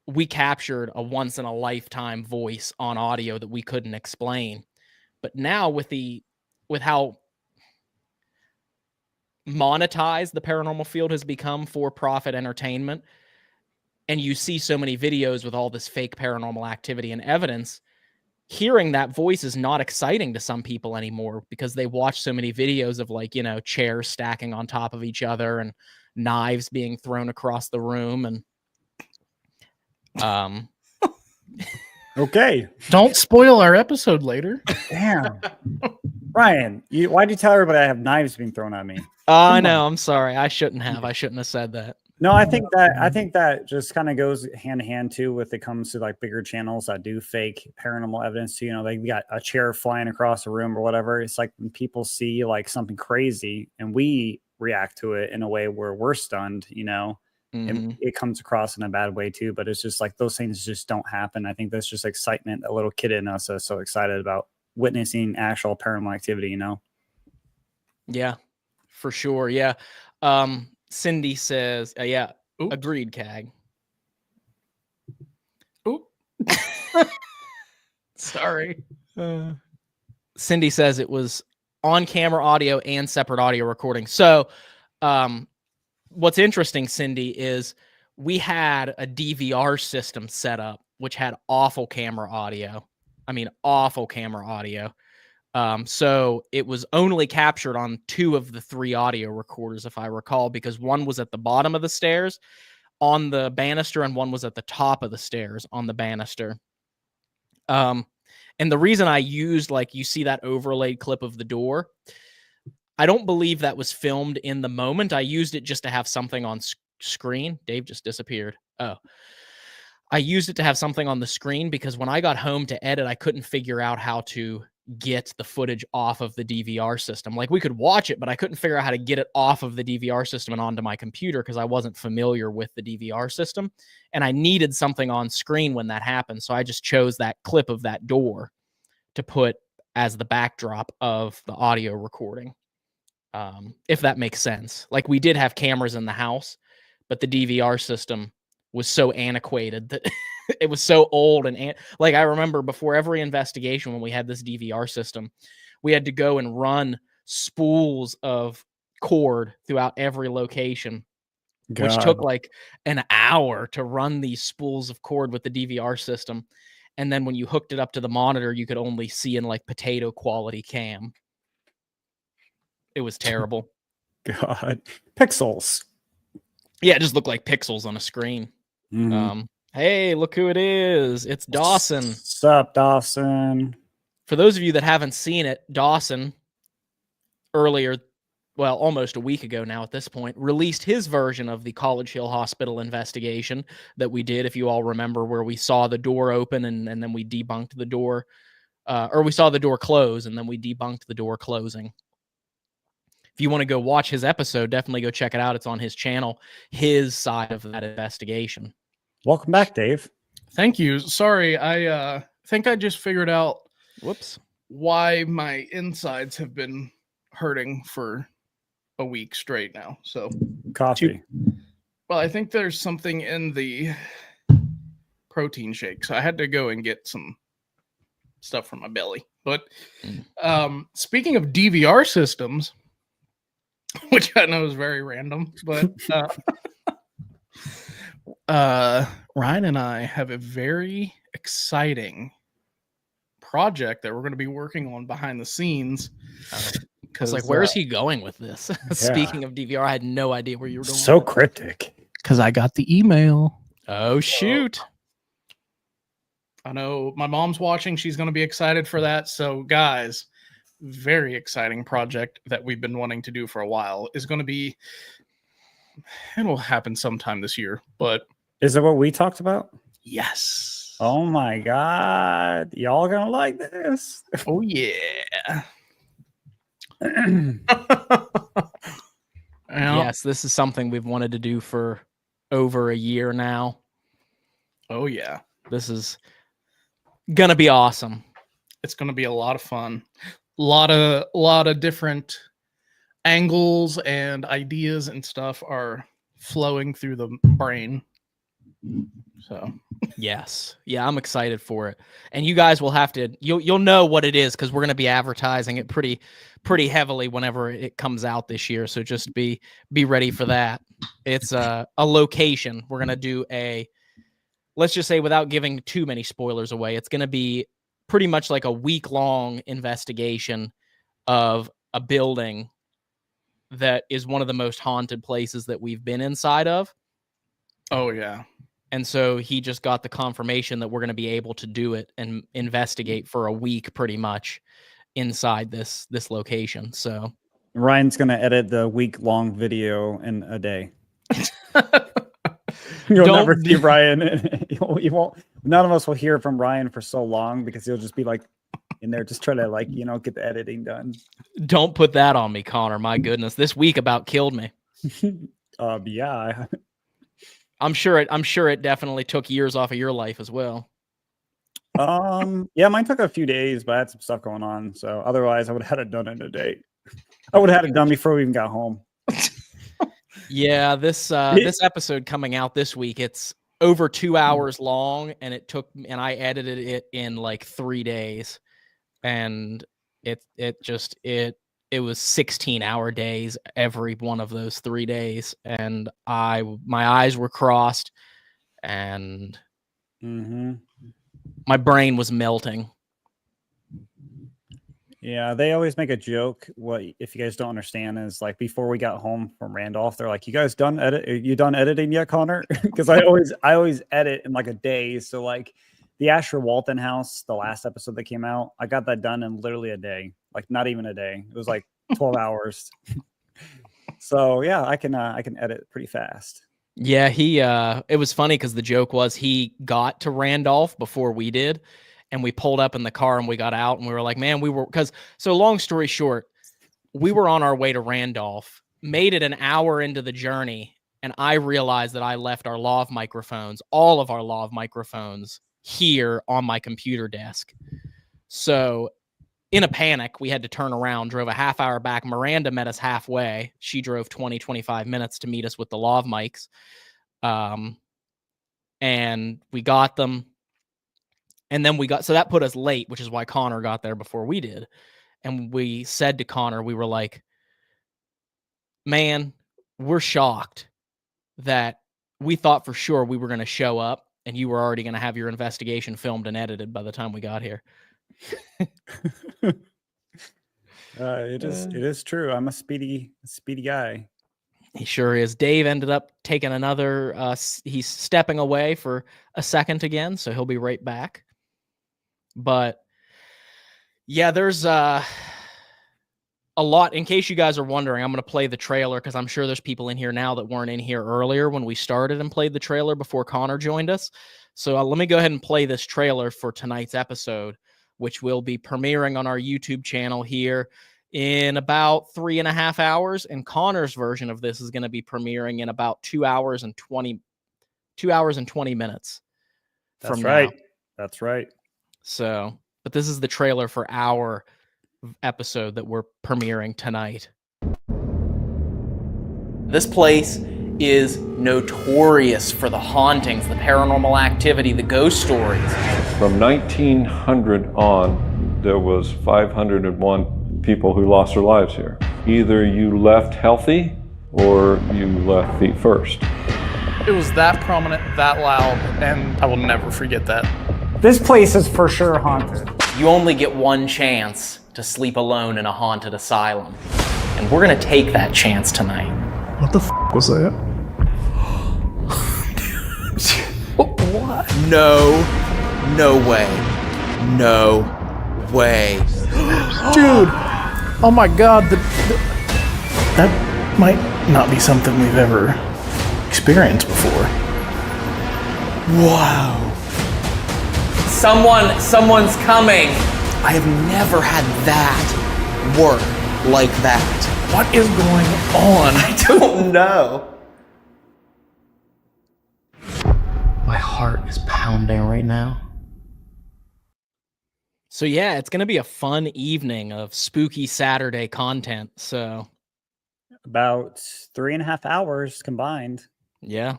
we captured a once in a lifetime voice on audio that we couldn't explain. But now with how monetized the paranormal field has become for profit entertainment, and you see so many videos with all this fake paranormal activity and evidence, hearing that voice is not exciting to some people anymore because they watch so many videos of like, chairs stacking on top of each other and knives being thrown across the room. And Okay. Don't spoil our episode later. Damn. Ryan, why'd you tell everybody I have knives being thrown at me? I know. I'm sorry. I shouldn't have said that. No, I think that just kind of goes hand in hand too with it comes to like bigger channels that do fake paranormal evidence. They got a chair flying across the room or whatever. It's like when people see like something crazy and we react to it in a way where we're stunned, and it comes across in a bad way too. But it's just like those things just don't happen. I think that's just excitement. A little kid in us is so excited about witnessing actual paranormal activity, Yeah, for sure. Yeah. Cindy says, yeah, Oops. Agreed, Cag. Oop. Sorry. Cindy says it was on camera audio and separate audio recording. So, what's interesting, Cindy, is we had a DVR system set up, which had awful camera audio. I mean, awful camera audio. So it was only captured on 2 of the 3 audio recorders, if I recall, because one was at the bottom of the stairs on the banister and one was at the top of the stairs on the banister. And the reason I used, like, you see that overlaid clip of the door, I don't believe that was filmed in the moment. I used it just to have something on screen. Dave just disappeared. Oh. I used it to have something on the screen because when I got home to edit, I couldn't figure out how to get the footage off of the DVR system. Like, we could watch it, but I couldn't figure out how to get it off of the DVR system and onto my computer because I wasn't familiar with the DVR system. And I needed something on screen when that happened. So I just chose that clip of that door to put as the backdrop of the audio recording. If that makes sense. Like, we did have cameras in the house, but the DVR system was so antiquated that it was so old. And like, I remember before every investigation, when we had this DVR system, we had to go and run spools of cord throughout every location, which took like an hour to run these spools of cord with the DVR system. And then when you hooked it up to the monitor, you could only see in like potato quality cam. It was terrible. God, pixels. Yeah, it just looked like pixels on a screen. Mhm. Hey, look who it is. It's Dawson. What's up, Dawson? For those of you that haven't seen it, Dawson earlier, well, almost a week ago now at this point, released his version of the College Hill Hospital investigation that we did, if you all remember, where we saw the door open and then we debunked the door, or we saw the door close and then we debunked the door closing. If you want to go watch his episode, definitely go check it out. It's on his channel, his side of that investigation. Welcome back, Dave. Thank you. Sorry, I think I just figured out Whoops. why my insides have been hurting for a week straight now. So, Coffee. well, I think there's something in the protein shake. So I had to go and get some stuff from my belly. But speaking of DVR systems, which I know is very random, but Ryan and I have a very exciting project that we're going to be working on behind the scenes. I was like, where is he going with this? Speaking of DVR, I had no idea where you were going. So cryptic. Because I got the email. Oh, shoot. I know my mom's watching. She's going to be excited for that. So, guys, very exciting project that we've been wanting to do for a while is going to be, it'll happen sometime this year, but. Is it what we talked about? Yes. Oh my God. Y'all gonna like this? Oh, yeah. Yes, this is something we've wanted to do for over a year now. Oh, yeah. This is going to be awesome. It's going to be a lot of fun. A lot of different angles and ideas and stuff are flowing through the brain. So yes, yeah, I'm excited for it, and you guys will have to you'll know what it is because we're going to be advertising it pretty heavily whenever it comes out this year. So just be ready for that. It's a location. We're going to do let's just say, without giving too many spoilers away, it's going to be pretty much like a week-long investigation of a building that is one of the most haunted places that we've been inside of. Oh, yeah. And so he just got the confirmation that we're going to be able to do it and investigate for a week pretty much inside this location. So Ryan's going to edit the week-long video in a day. You'll never see Ryan. You won't. None of us will hear from Ryan for so long because he'll just be like in there just trying to get the editing done. Don't put that on me, Connor. My goodness, this week about killed me. Yeah. I'm sure it definitely took years off of your life as well. Yeah, mine took a few days, but I had some stuff going on. So otherwise I would have had it done in a day. I would have had it done before we even got home. Yeah, this episode coming out this week, it's over 2 hours long, and I edited it in like 3 days. And it was 16-hour days every one of those 3 days, and my eyes were crossed, and my brain was melting. Yeah, they always make a joke. What if you guys don't understand is like before we got home from Randolph, they're like, "You guys done edit? Are you done editing yet, Connor?" Because I always edit in like a day. So like the Asher Walton house, the last episode that came out, I got that done in literally a day. Like not even a day. It was like 12 hours. So yeah, I can edit pretty fast. Yeah, it was funny because the joke was he got to Randolph before we did, and we pulled up in the car and we got out and we were like, man, so long story short, we were on our way to Randolph, made it an hour into the journey, and I realized that I left all of our lav microphones here on my computer desk. So in a panic, we had to turn around, drove a half hour back. Miranda met us halfway. She drove 25 minutes to meet us with the lav mics. And we got them. And then so that put us late, which is why Connor got there before we did. And we said to Connor, we were like, man, we're shocked that we thought for sure we were going to show up and you were already going to have your investigation filmed and edited by the time we got here. It is true. I'm a speedy guy. He sure is. Dave ended up taking another, he's stepping away for a second again, so he'll be right back. But yeah, there's a lot. In case you guys are wondering, I'm going to play the trailer because I'm sure there's people in here now that weren't in here earlier when we started and played the trailer before Connor joined us. So let me go ahead and play this trailer for tonight's episode, which will be premiering on our YouTube channel here in about 3.5 hours. And Connor's version of this is going to be premiering in about 2 hours and 20 minutes. That's right. That's right. So, but this is the trailer for our episode that we're premiering tonight. This place is notorious for the hauntings, the paranormal activity, the ghost stories. From 1900 on, there was 501 people who lost their lives here. Either you left healthy or you left feet first. It was that prominent, that loud, and I will never forget that. This place is for sure haunted. You only get one chance to sleep alone in a haunted asylum. And we're going to take that chance tonight. What the f was that? What? No way. No way. Dude! Oh my god, that might not be something we've ever experienced before. Wow. Someone's coming. I have never had that work like that. What is going on? I don't know. My heart is pounding right now. So yeah, it's going to be a fun evening of spooky Saturday content. So About 3.5 hours combined. yeah,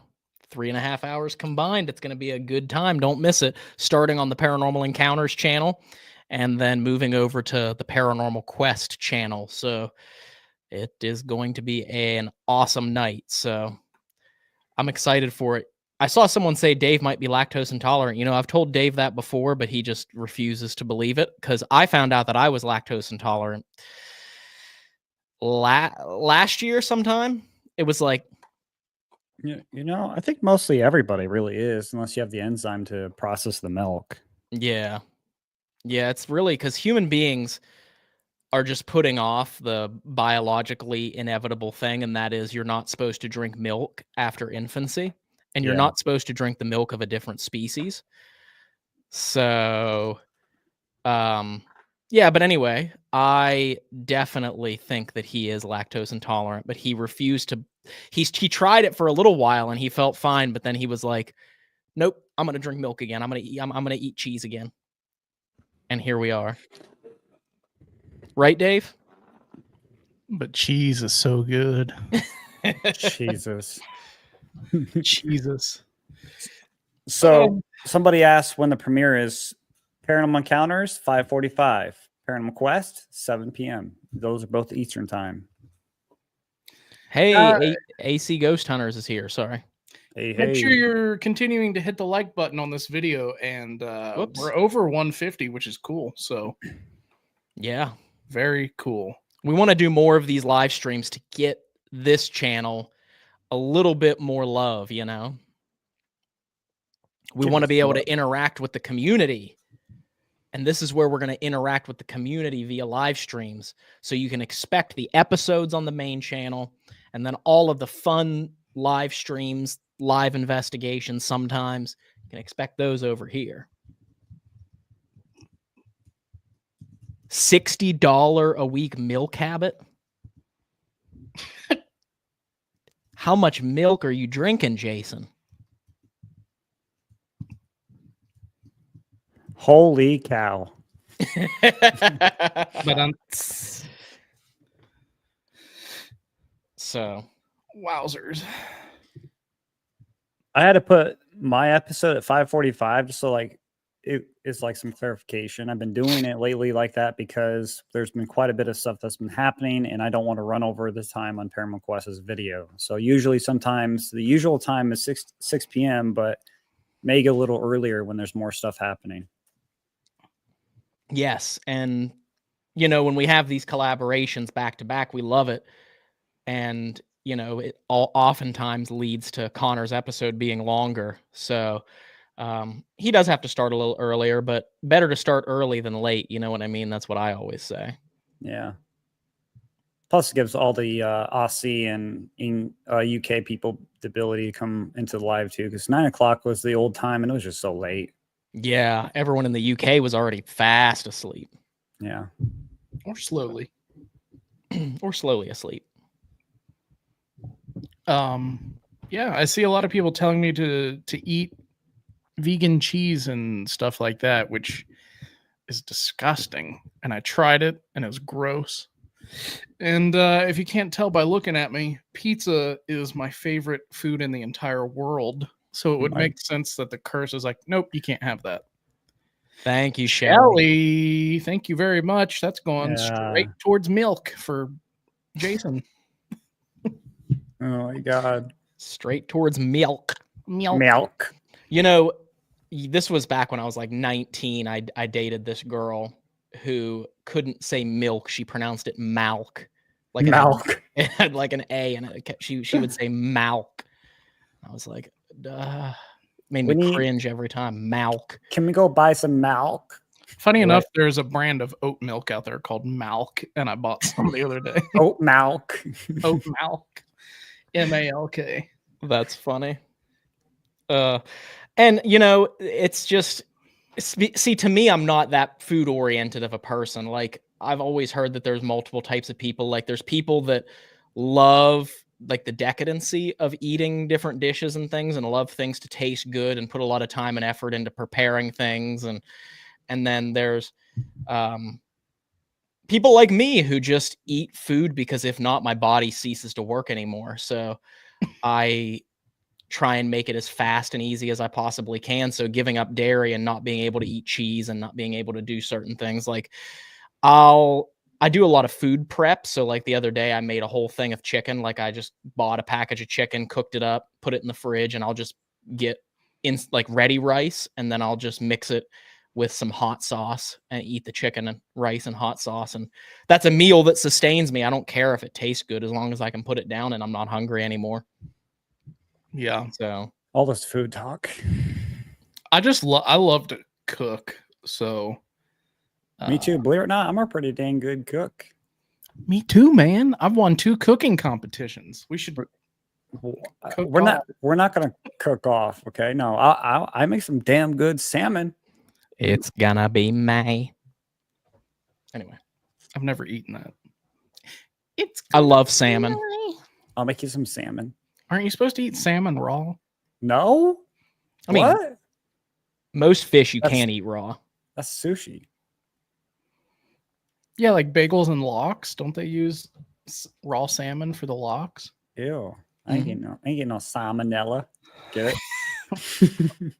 3.5 hours combined. It's going to be a good time. Don't miss it. Starting on the Paranormal Encounters channel and then moving over to the Paranormal Quest channel. So it is going to be an awesome night. So I'm excited for it. I saw someone say Dave might be lactose intolerant. You know, I've told Dave that before, but he just refuses to believe it because I found out that I was lactose intolerant last year sometime. It was like, You know, I think mostly everybody really is, unless you have the enzyme to process the milk. yeah. Yeah, it's really because human beings are just putting off the biologically inevitable thing, and that is you're not supposed to drink milk after infancy, and you're Yeah. not supposed to drink the milk of a different species. So, yeah, but anyway, I definitely think that he is lactose intolerant, but he refused to. He tried it for a little while and he felt fine, but then he was like, "Nope, I'm gonna drink milk again. I'm gonna eat cheese again." And here we are. Right, Dave? But cheese is so good. Jesus. Jesus. So somebody asked when the premiere is. Paranormal Encounters, 5:45. Paranormal Quest, 7 p.m. Those are both Eastern time. Hey, AC Ghost Hunters is here. Sorry. Hey, Make sure you're continuing to hit the like button on this video, and Whoops. we're over 150, which is cool. So Yeah. very cool. We want to do more of these live streams to get this channel a little bit more love, you know? We Give want to us be able love. to interact with the community. And this is where we're going to interact with the community via live streams. So you can expect the episodes on the main channel and then all of the fun live streams, live investigations sometimes. You can expect those over here. $60 a week milk habit? How much milk are you drinking, Jason? Holy cow. But So, wowzers. I had to put my episode at 5:45 just so like it is like some clarification. I've been doing it lately like that because there's been quite a bit of stuff that's been happening and I don't want to run over the time on Paranormal Quest's video. So usually sometimes the usual time is 6 p.m., but may get a little earlier when there's more stuff happening. yes. And, you know, when we have these collaborations back to back, we love it. And, you know, it oftentimes leads to Connor's episode being longer. So he does have to start a little earlier, but better to start early than late. You know what I mean? That's what I always say. Yeah. Plus, it gives all the Aussie and UK people the ability to come into the live too, because 9 o'clock was the old time, and it was just so late. Yeah, everyone in the UK was already fast asleep. Yeah, Or slowly. Or slowly asleep. Yeah, I see a lot of people telling me to eat vegan cheese and stuff like that, which is disgusting. And I tried it, and it was gross. And if you can't tell by looking at me, pizza is my favorite food in the entire world. So it would make sense that the curse is like, nope, you can't have that. Thank you, Shelly. Shelly, thank you very much. That's going Yeah. straight towards milk for Jason. Oh my God. Straight towards milk. Milk. You know, this was back when I was like 19. I dated this girl who couldn't say milk. She pronounced it malk. Like Malk. It had like an A, and she would say malk. I was like, made me cringe every time. Malk. Can we go buy some milk? Funny enough, there's a brand of oat milk out there called Malk, and I bought some the other day. Oat milk. Oat Malk. M-A-L-K. That's funny. And you know, it's just, see, to me, I'm not that food oriented of a person. Like, I've always heard that there's multiple types of people. Like, there's people that love like the decadency of eating different dishes and things, and love things to taste good and put a lot of time and effort into preparing things. And then there's people like me who just eat food because if not, my body ceases to work anymore. So I try and make it as fast and easy as I possibly can. So giving up dairy and not being able to eat cheese and not being able to do certain things, like I do a lot of food prep. So like the other day I made a whole thing of chicken. Like I just bought a package of chicken, cooked it up, put it in the fridge, and I'll just get in like ready rice, and then I'll just mix it with some hot sauce and eat the chicken and rice and hot sauce. And that's a meal that sustains me. I don't care if it tastes good as long as I can put it down and I'm not hungry anymore. Yeah. So all this food talk. I just I love to cook. So me too. Believe it or not, I'm a pretty dang good cook. Me too, man. I've won 2 cooking competitions. We should. We're not gonna cook off, okay? No, I make some damn good salmon. It's gonna be May. Anyway, I've never eaten that. I love salmon. I'll make you some salmon. Aren't you supposed to eat salmon raw? No. I mean, what? Most fish you can't eat raw. That's sushi. Yeah, like bagels and lox. Don't they use raw salmon for the lox? Ew. I ain't getting no salmonella. Get it?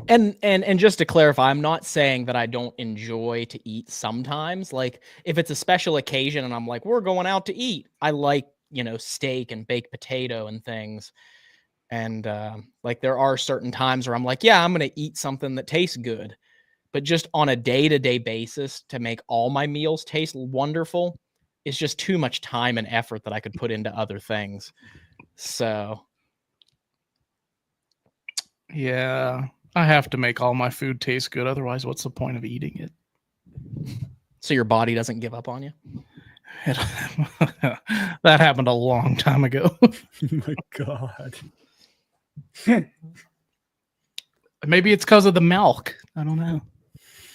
And just to clarify, I'm not saying that I don't enjoy to eat sometimes. Like if it's a special occasion and I'm like, we're going out to eat, I like, you know, steak and baked potato and things. And like there are certain times where I'm like, yeah, I'm going to eat something that tastes good. But just on a day-to-day basis to make all my meals taste wonderful is just too much time and effort that I could put into other things. So yeah, I have to make all my food taste good. Otherwise, what's the point of eating it? So your body doesn't give up on you? That happened a long time ago. Oh my God. Maybe it's because of the milk. I don't know.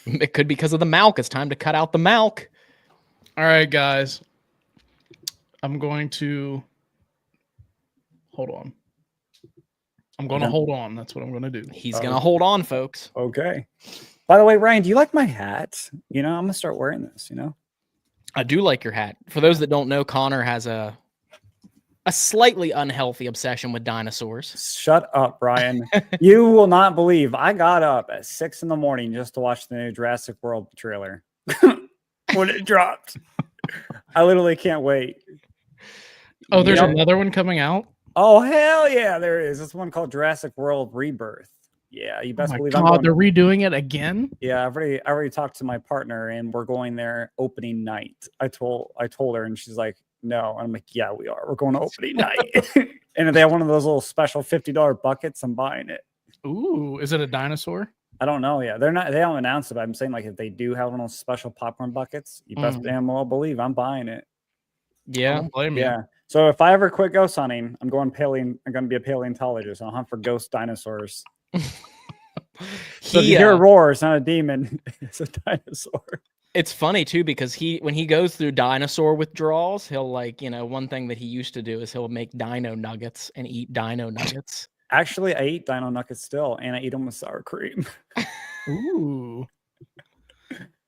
It could be because of the milk. It's time to cut out the milk. All right, guys. I'm going to hold on. I'm going to hold on. That's what I'm going to do. He's going to hold on, folks. Okay. By the way, Ryan, do you like my hat? You know, I'm going to start wearing this, you know? I do like your hat. For those that don't know, Connor has a slightly unhealthy obsession with dinosaurs. Shut up, Brian. You will not believe I got up at 6 a.m. just to watch the new Jurassic World trailer when it dropped. I literally can't wait. Oh, there's another one coming out? Oh, hell yeah, there is. This one called Jurassic World Rebirth. Yeah, you best believe I'm going. They're redoing it again? Yeah, I already talked to my partner and we're going there opening night. I told her and she's like, no. And I'm like, yeah, we are. We're going to opening night. And if they have one of those little special $50 buckets, I'm buying it. Ooh, is it a dinosaur? I don't know yet. They haven't announced it, but I'm saying like if they do have one of those special popcorn buckets, you best damn well believe I'm buying it. Yeah. I don't blame you. Yeah. So if I ever quit ghost hunting, I'm going to be a paleontologist. I'll hunt for ghost dinosaurs. So if you hear a roar, it's not a demon, it's a dinosaur. It's funny too, because when he goes through dinosaur withdrawals, he'll one thing that he used to do is he'll make dino nuggets and eat dino nuggets. Actually, I eat dino nuggets still, and I eat them with sour cream. Ooh.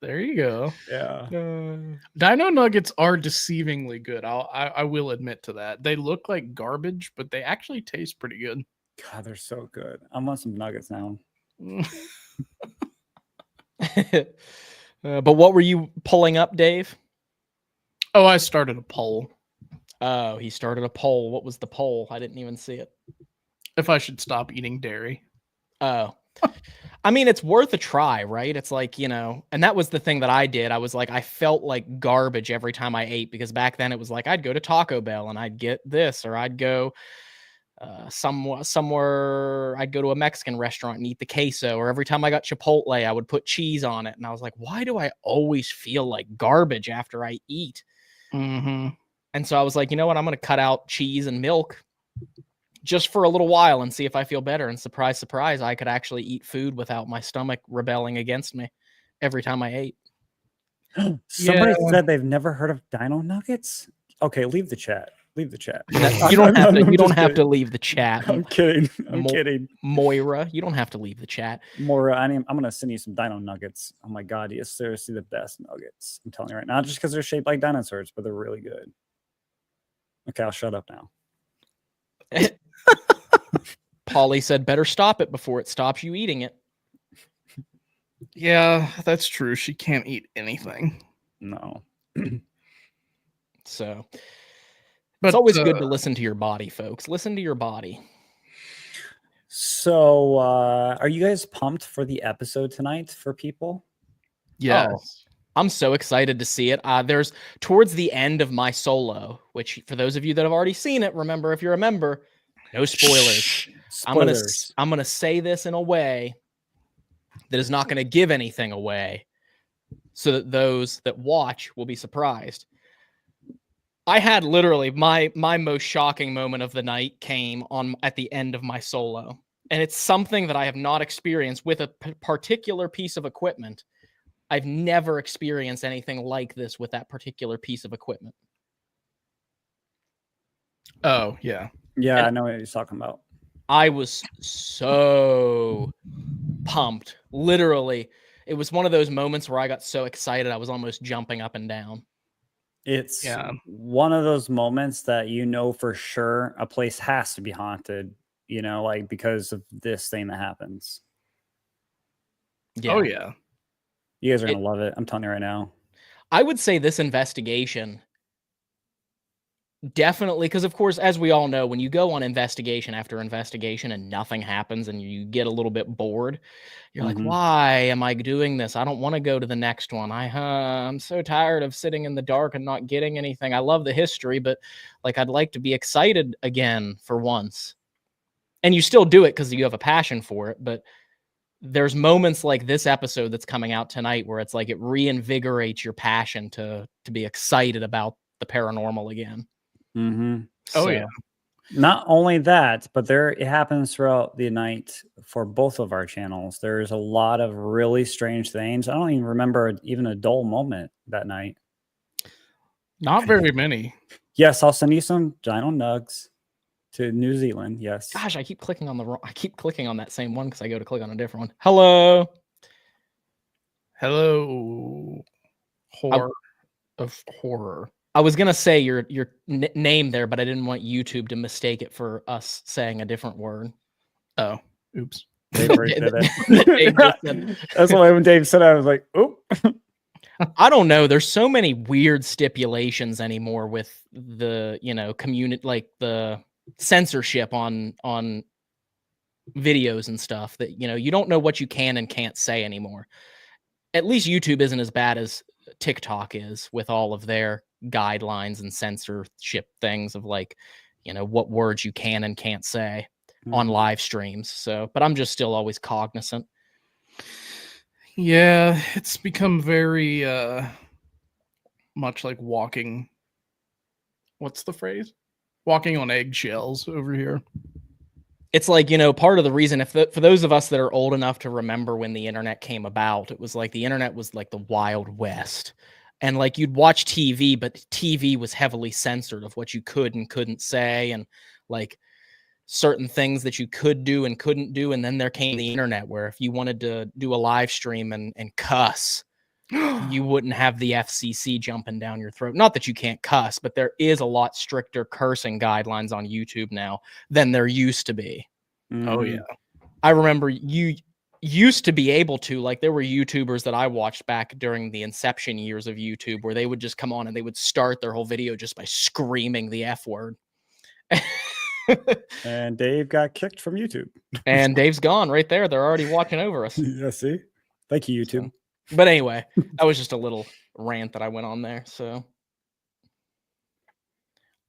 There you go. Yeah. Dino nuggets are deceivingly good. I will admit to that. They look like garbage, but they actually taste pretty good. God, they're so good. I want some nuggets now. But what were you pulling up, Dave? Oh, I started a poll. Oh, he started a poll. What was the poll? I didn't even see it. If I should stop eating dairy. Oh. I mean, it's worth a try, right? It's like, and that was the thing that I did. I was like, I felt like garbage every time I ate, because back then it was like I'd go to Taco Bell and I'd get this, or I'd go somewhere, I'd go to a Mexican restaurant and eat the queso, or every time I got Chipotle, I would put cheese on it. And I was like, why do I always feel like garbage after I eat? Mm-hmm. And so I was like, you know what? I'm going to cut out cheese and milk just for a little while and see if I feel better. And surprise, surprise, I could actually eat food without my stomach rebelling against me every time I ate. Somebody said they've never heard of dino nuggets. Okay, leave the chat. Leave the chat. You don't have to. You don't have to leave the chat. I'm kidding. I'm kidding. Moira, you don't have to leave the chat. Moira, I'm gonna send you some dino nuggets. Oh my god, yes, seriously, the best nuggets. I'm telling you right now, not just because they're shaped like dinosaurs, but they're really good. Okay, I'll shut up now. Polly said, better stop it before it stops you eating it. Yeah, that's true. She can't eat anything. No. So, but it's always good to listen to your body, folks. Listen to your body. So, are you guys pumped for the episode tonight for people? Yes. Oh, I'm so excited to see it. There's towards the end of my solo, which for those of you that have already seen it, remember, if you're a member, no spoilers. I'm gonna say this in a way that is not going to give anything away, so that those that watch will be surprised. I had literally my most shocking moment of the night came at the end of my solo, and it's something that I have not experienced with a particular piece of equipment. I've never experienced anything like this with that particular piece of equipment. Oh, yeah. Yeah, I know what you're talking about. I was so pumped. Literally, it was one of those moments where I got so excited I was almost jumping up and down. It's one of those moments that for sure a place has to be haunted, like because of this thing that happens. Yeah. Oh, yeah. You guys are going to love it. I'm telling you right now. I would say this investigation definitely, because of course, as we all know, when you go on investigation after investigation and nothing happens and you get a little bit bored, you're like, why am I doing this? I don't want to go to the next one. I'm so tired of sitting in the dark and not getting anything. I love the history, but like, I'd like to be excited again for once. And you still do it because you have a passion for it. But there's moments like this episode that's coming out tonight where it's like it reinvigorates your passion to be excited about the paranormal again. Oh, yeah. Not only that, but it happens throughout the night for both of our channels. There's a lot of really strange things. I don't even remember even a dull moment that night. Not very many. Yes, I'll send you some dino nugs to New Zealand. Yes. Gosh, I keep clicking on that same one because I go to click on a different one. Hello. Horror. I was going to say your name there, but I didn't want YouTube to mistake it for us saying a different word. Oh, oops. Dave said it. That's why when Dave said it, I was like, oop. I don't know. There's so many weird stipulations anymore with the, community, like the censorship on videos and stuff that, you don't know what you can and can't say anymore. at least YouTube isn't as bad as TikTok is with all of their guidelines and censorship things of like, what words you can and can't say on live streams. So, but I'm just still always cognizant. Yeah, it's become very much like walking. What's the phrase? Walking on eggshells over here. It's like, part of the reason, for those of us that are old enough to remember when the internet came about, it was like the internet was like the Wild West. And like you'd watch TV, but TV was heavily censored of what you could and couldn't say, and like certain things that you could do and couldn't do. And then there came the internet, where if you wanted to do a live stream and cuss, you wouldn't have the FCC jumping down your throat. Not that you can't cuss, but there is a lot stricter cursing guidelines on YouTube now than there used to be. Oh yeah. I remember you used to be able to, like, there were YouTubers that I watched back during the inception years of YouTube where they would just come on and they would start their whole video just by screaming the F word. And Dave got kicked from YouTube. And Dave's gone right there. They're already watching over us. Yeah, see? Thank you, YouTube. But anyway, that was just a little rant that I went on there. So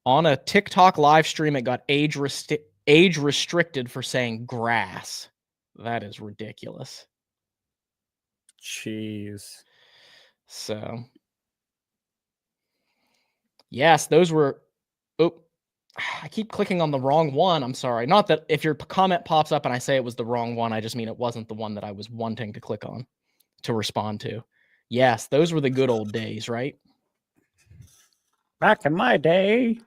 on a TikTok live stream, it got age restricted for saying grass. That is ridiculous. Jeez. So yes, those were. Oh, I keep clicking on the wrong one. I'm sorry. Not that if your comment pops up and I say it was the wrong one, I just mean it wasn't the one that I was wanting to click on to respond to. Yes, those were the good old days, right? Back in my day.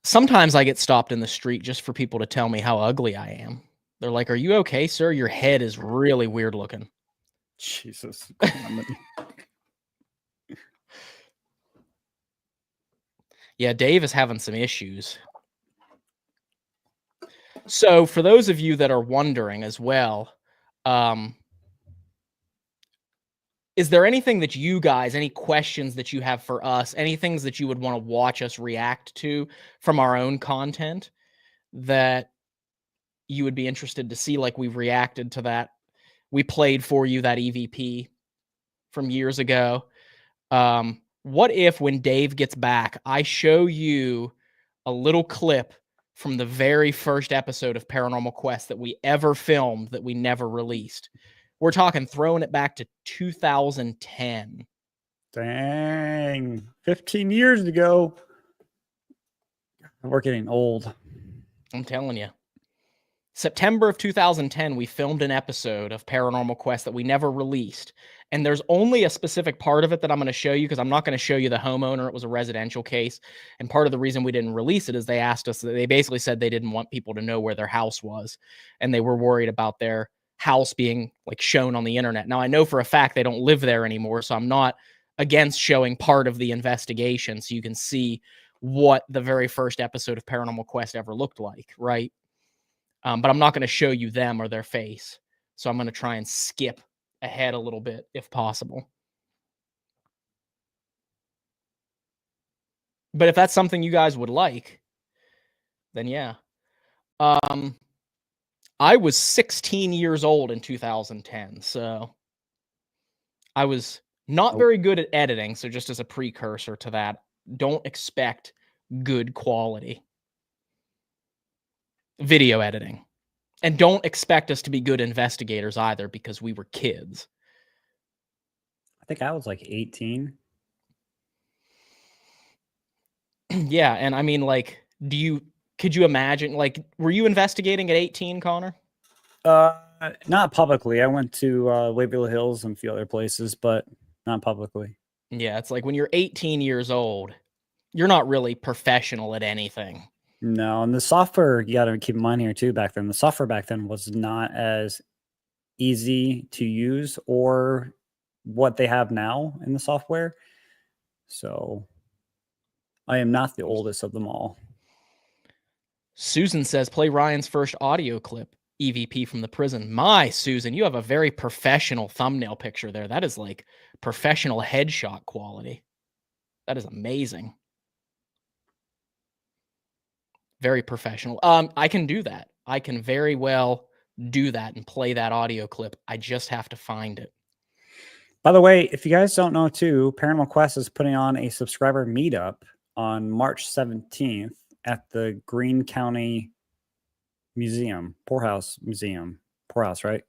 Sometimes I get stopped in the street just for people to tell me how ugly I am. They're like, "Are you okay, sir? Your head is really weird looking." Jesus. Yeah, Dave is having some issues. So for those of you that are wondering as well, is there anything that you guys, any questions that you have for us, any things that you would want to watch us react to from our own content that you would be interested to see? Like, we've reacted to that. We played for you that EVP from years ago. What if when Dave gets back, I show you a little clip from the very first episode of Paranormal Quest that we ever filmed that we never released? We're talking throwing it back to 2010. Dang. 15 years ago. We're getting old. I'm telling you. September of 2010, we filmed an episode of Paranormal Quest that we never released. And there's only a specific part of it that I'm going to show you, because I'm not going to show you the homeowner. It was a residential case. And part of the reason we didn't release it is they asked us, they basically said they didn't want people to know where their house was. And they were worried about their house being like shown on the internet. Now, I know for a fact they don't live there anymore, so I'm not against showing part of the investigation so you can see what the very first episode of Paranormal Quest ever looked like, right? But I'm not going to show you them or their face. So I'm going to try and skip ahead a little bit if possible. But if that's something you guys would like, then yeah. I was 16 years old in 2010, so I was not very good at editing. So just as a precursor to that, don't expect good quality video editing. And don't expect us to be good investigators either, because we were kids. I think I was like 18. Yeah, and I mean, like, could you imagine, like, were you investigating at 18, Connor? Not publicly. I went to Waverly Hills and a few other places, but not publicly. Yeah, it's like when you're 18 years old, you're not really professional at anything. No, and the software, you got to keep in mind here too, back then, the software back then was not as easy to use or what they have now in the software. So I am not the oldest of them all. Susan says, play Ryan's first audio clip, EVP from the prison. My, Susan, you have a very professional thumbnail picture there. That is like professional headshot quality. That is amazing. Very professional. I can do that. I can very well do that and play that audio clip. I just have to find it. By the way, if you guys don't know too, Paranormal Quest is putting on a subscriber meetup on March 17th at the Greene County Poorhouse Museum. Poorhouse, right?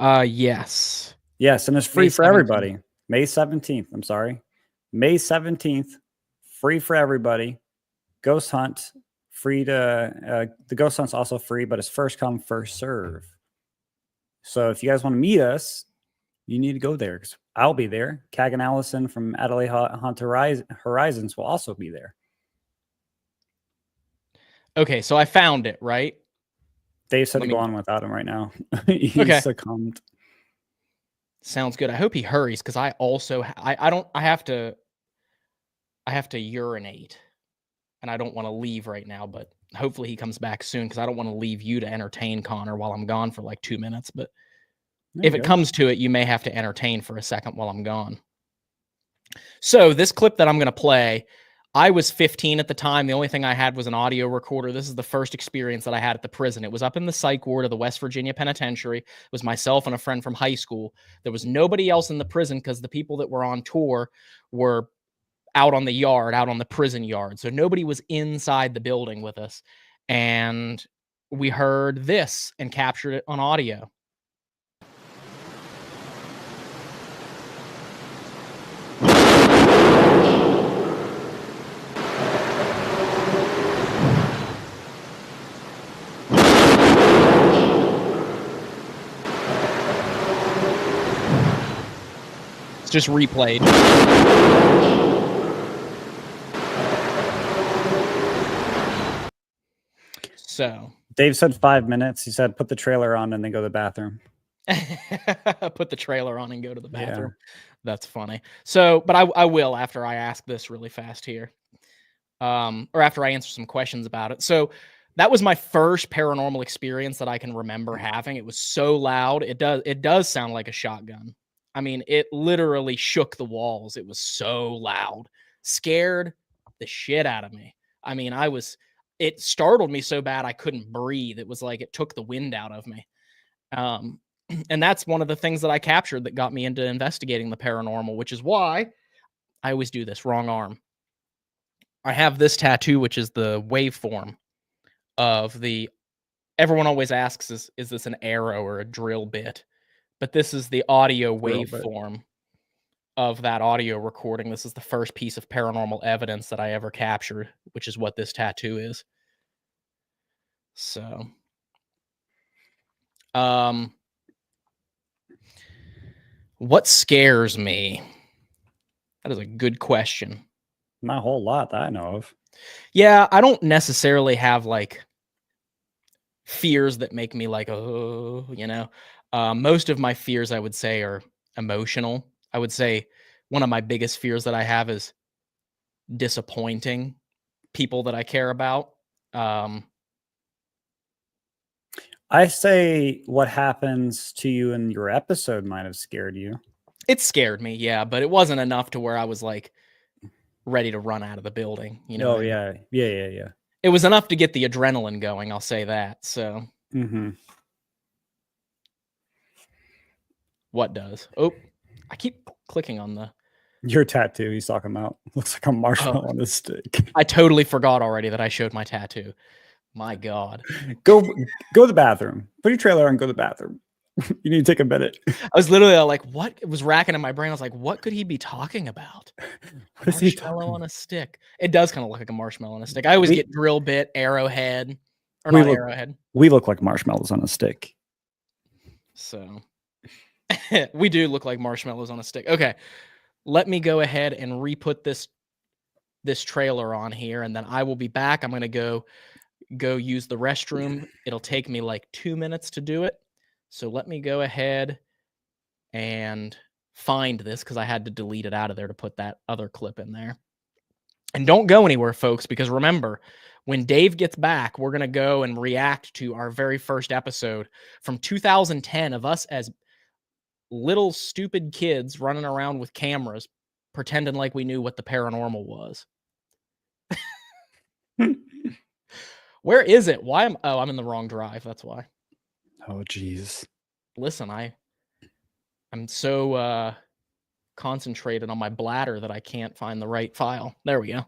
Yes. Yes, and it's free May for 17th. everybody. May 17th. I'm sorry. May 17th, free for everybody. Ghost hunt, free to the ghost hunt's also free, but it's first come, first serve. So if you guys want to meet us, you need to go there because I'll be there. Cag and Allison from Adelaide Hunt Horizons will also be there. Okay, so I found it, right? Dave said Let to me- go on without him right now. He Okay. succumbed. Sounds good. I hope he hurries because I also I have to urinate and I don't want to leave right now, but hopefully he comes back soon because I don't want to leave you to entertain Connor while I'm gone for like 2 minutes. But if it comes to it, you may have to entertain for a second while I'm gone. So this clip that I'm going to play, I was 15 at the time. The only thing I had was an audio recorder. This is the first experience that I had at the prison. It was up in the psych ward of the West Virginia Penitentiary. It was myself and a friend from high school. There was nobody else in the prison because the people that were on tour were out on the yard, out on the prison yard. So nobody was inside the building with us. And we heard this and captured it on audio. It's just replayed. So Dave said 5 minutes. He said put the trailer on and then go to the bathroom. put the trailer on and go to the bathroom. Yeah. That's funny. So, but I will after I ask this really fast here, or after I answer some questions about it. So that was my first paranormal experience that I can remember having. It was so loud. It does sound like a shotgun. I mean, it literally shook the walls. It was so loud, scared the shit out of me. I mean, it startled me so bad I couldn't breathe. It was like it took the wind out of me. And that's one of the things that I captured that got me into investigating the paranormal, which is why I always do this. Wrong arm. I have this tattoo, which is the waveform of the. Everyone always asks, is this an arrow or a drill bit? But this is the audio waveform of that audio recording. This is the first piece of paranormal evidence that I ever captured, which is what this tattoo is. So, what scares me? That is a good question. Not a whole lot that I know of. Yeah, I don't necessarily have like fears that make me like, oh, you know. Most of my fears, I would say, are emotional. I would say one of my biggest fears that I have is disappointing people that I care about. I say what happens to you in your episode might have scared you. It scared me, yeah, but it wasn't enough to where I was like ready to run out of the building. You know? Oh, yeah. Yeah. It was enough to get the adrenaline going. I'll say that. So, What does? Oh, I keep clicking on the. Your tattoo he's talking about looks like a marshmallow on a stick. I totally forgot already that I showed my tattoo. My God. Go to the bathroom. Put your trailer on. Go to the bathroom. You need to take a minute. I was literally like, what? It was racking in my brain. I was like, what could he be talking about? Marshmallow on a stick. It does kind of look like a marshmallow on a stick. I always get drill bit, arrowhead, or not arrowhead. We look like marshmallows on a stick. So we do look like marshmallows on a stick. Okay. Let me go ahead and re-put this trailer on here, and then I will be back. I'm going to go use the restroom. It'll take me like 2 minutes to do it. So let me go ahead and find this because I had to delete it out of there to put that other clip in there. And don't go anywhere, folks, because remember, when Dave gets back, we're going to go and react to our very first episode from 2010 of us as little stupid kids running around with cameras pretending like we knew what the paranormal was. Where is it? I'm in the wrong drive. That's why. Oh, geez. Listen, I'm so concentrated on my bladder that I can't find the right file. There we go.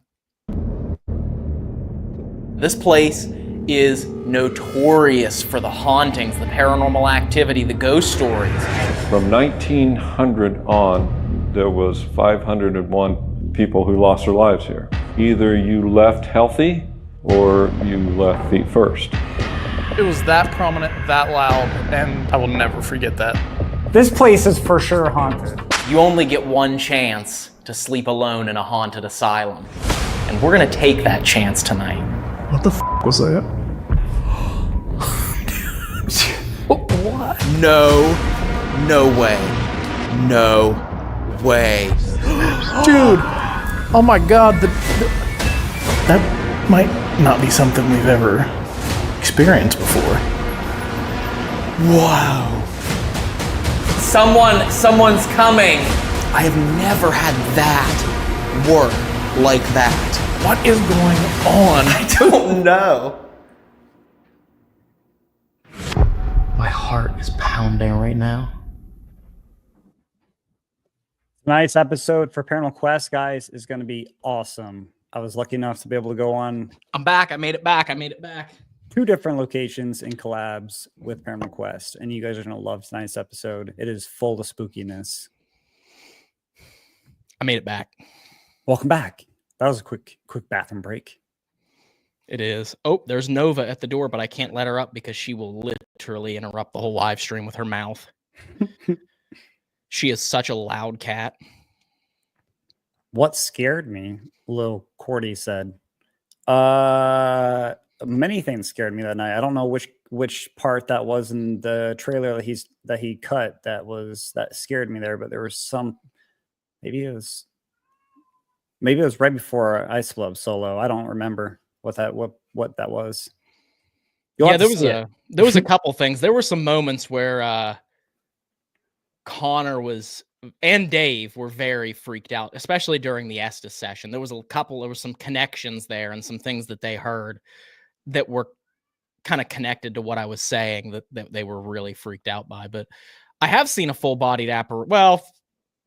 This place is notorious for the hauntings, the paranormal activity, the ghost stories. From 1900 on, there was 501 people who lost their lives here. Either you left healthy or you left feet first. It was that prominent, that loud, and I will never forget that. This place is for sure haunted. You only get one chance to sleep alone in a haunted asylum. And we're gonna take that chance tonight. What the was that? What? No way. No way. Dude, oh my god, that might not be something we've ever experienced before. Wow. Someone's coming. I have never had that work like that. What is going on? I don't know. My heart is pounding right now. Tonight's episode for Paranormal Quest, guys, is going to be awesome. I was lucky enough to be able to go on I'm back. I made it back. 2 different locations in collabs with Paranormal Quest, and you guys are going to love tonight's episode. It is full of spookiness. I made it back. Welcome back. That was a quick bathroom break. It is. Oh, there's Nova at the door, but I can't let her up because she will literally interrupt the whole live stream with her mouth. She is such a loud cat. What scared me, Lil Cordy said. Many things scared me that night. I don't know which part that was in the trailer that he cut that scared me there, but there was some. Maybe it was right before I Club solo. I don't remember what that was. Yeah, there was a couple things. There were some moments where Connor and Dave were very freaked out, especially during the Estes session. There was some connections there and some things that they heard that were kind of connected to what I was saying that they were really freaked out by. But I have seen a full-bodied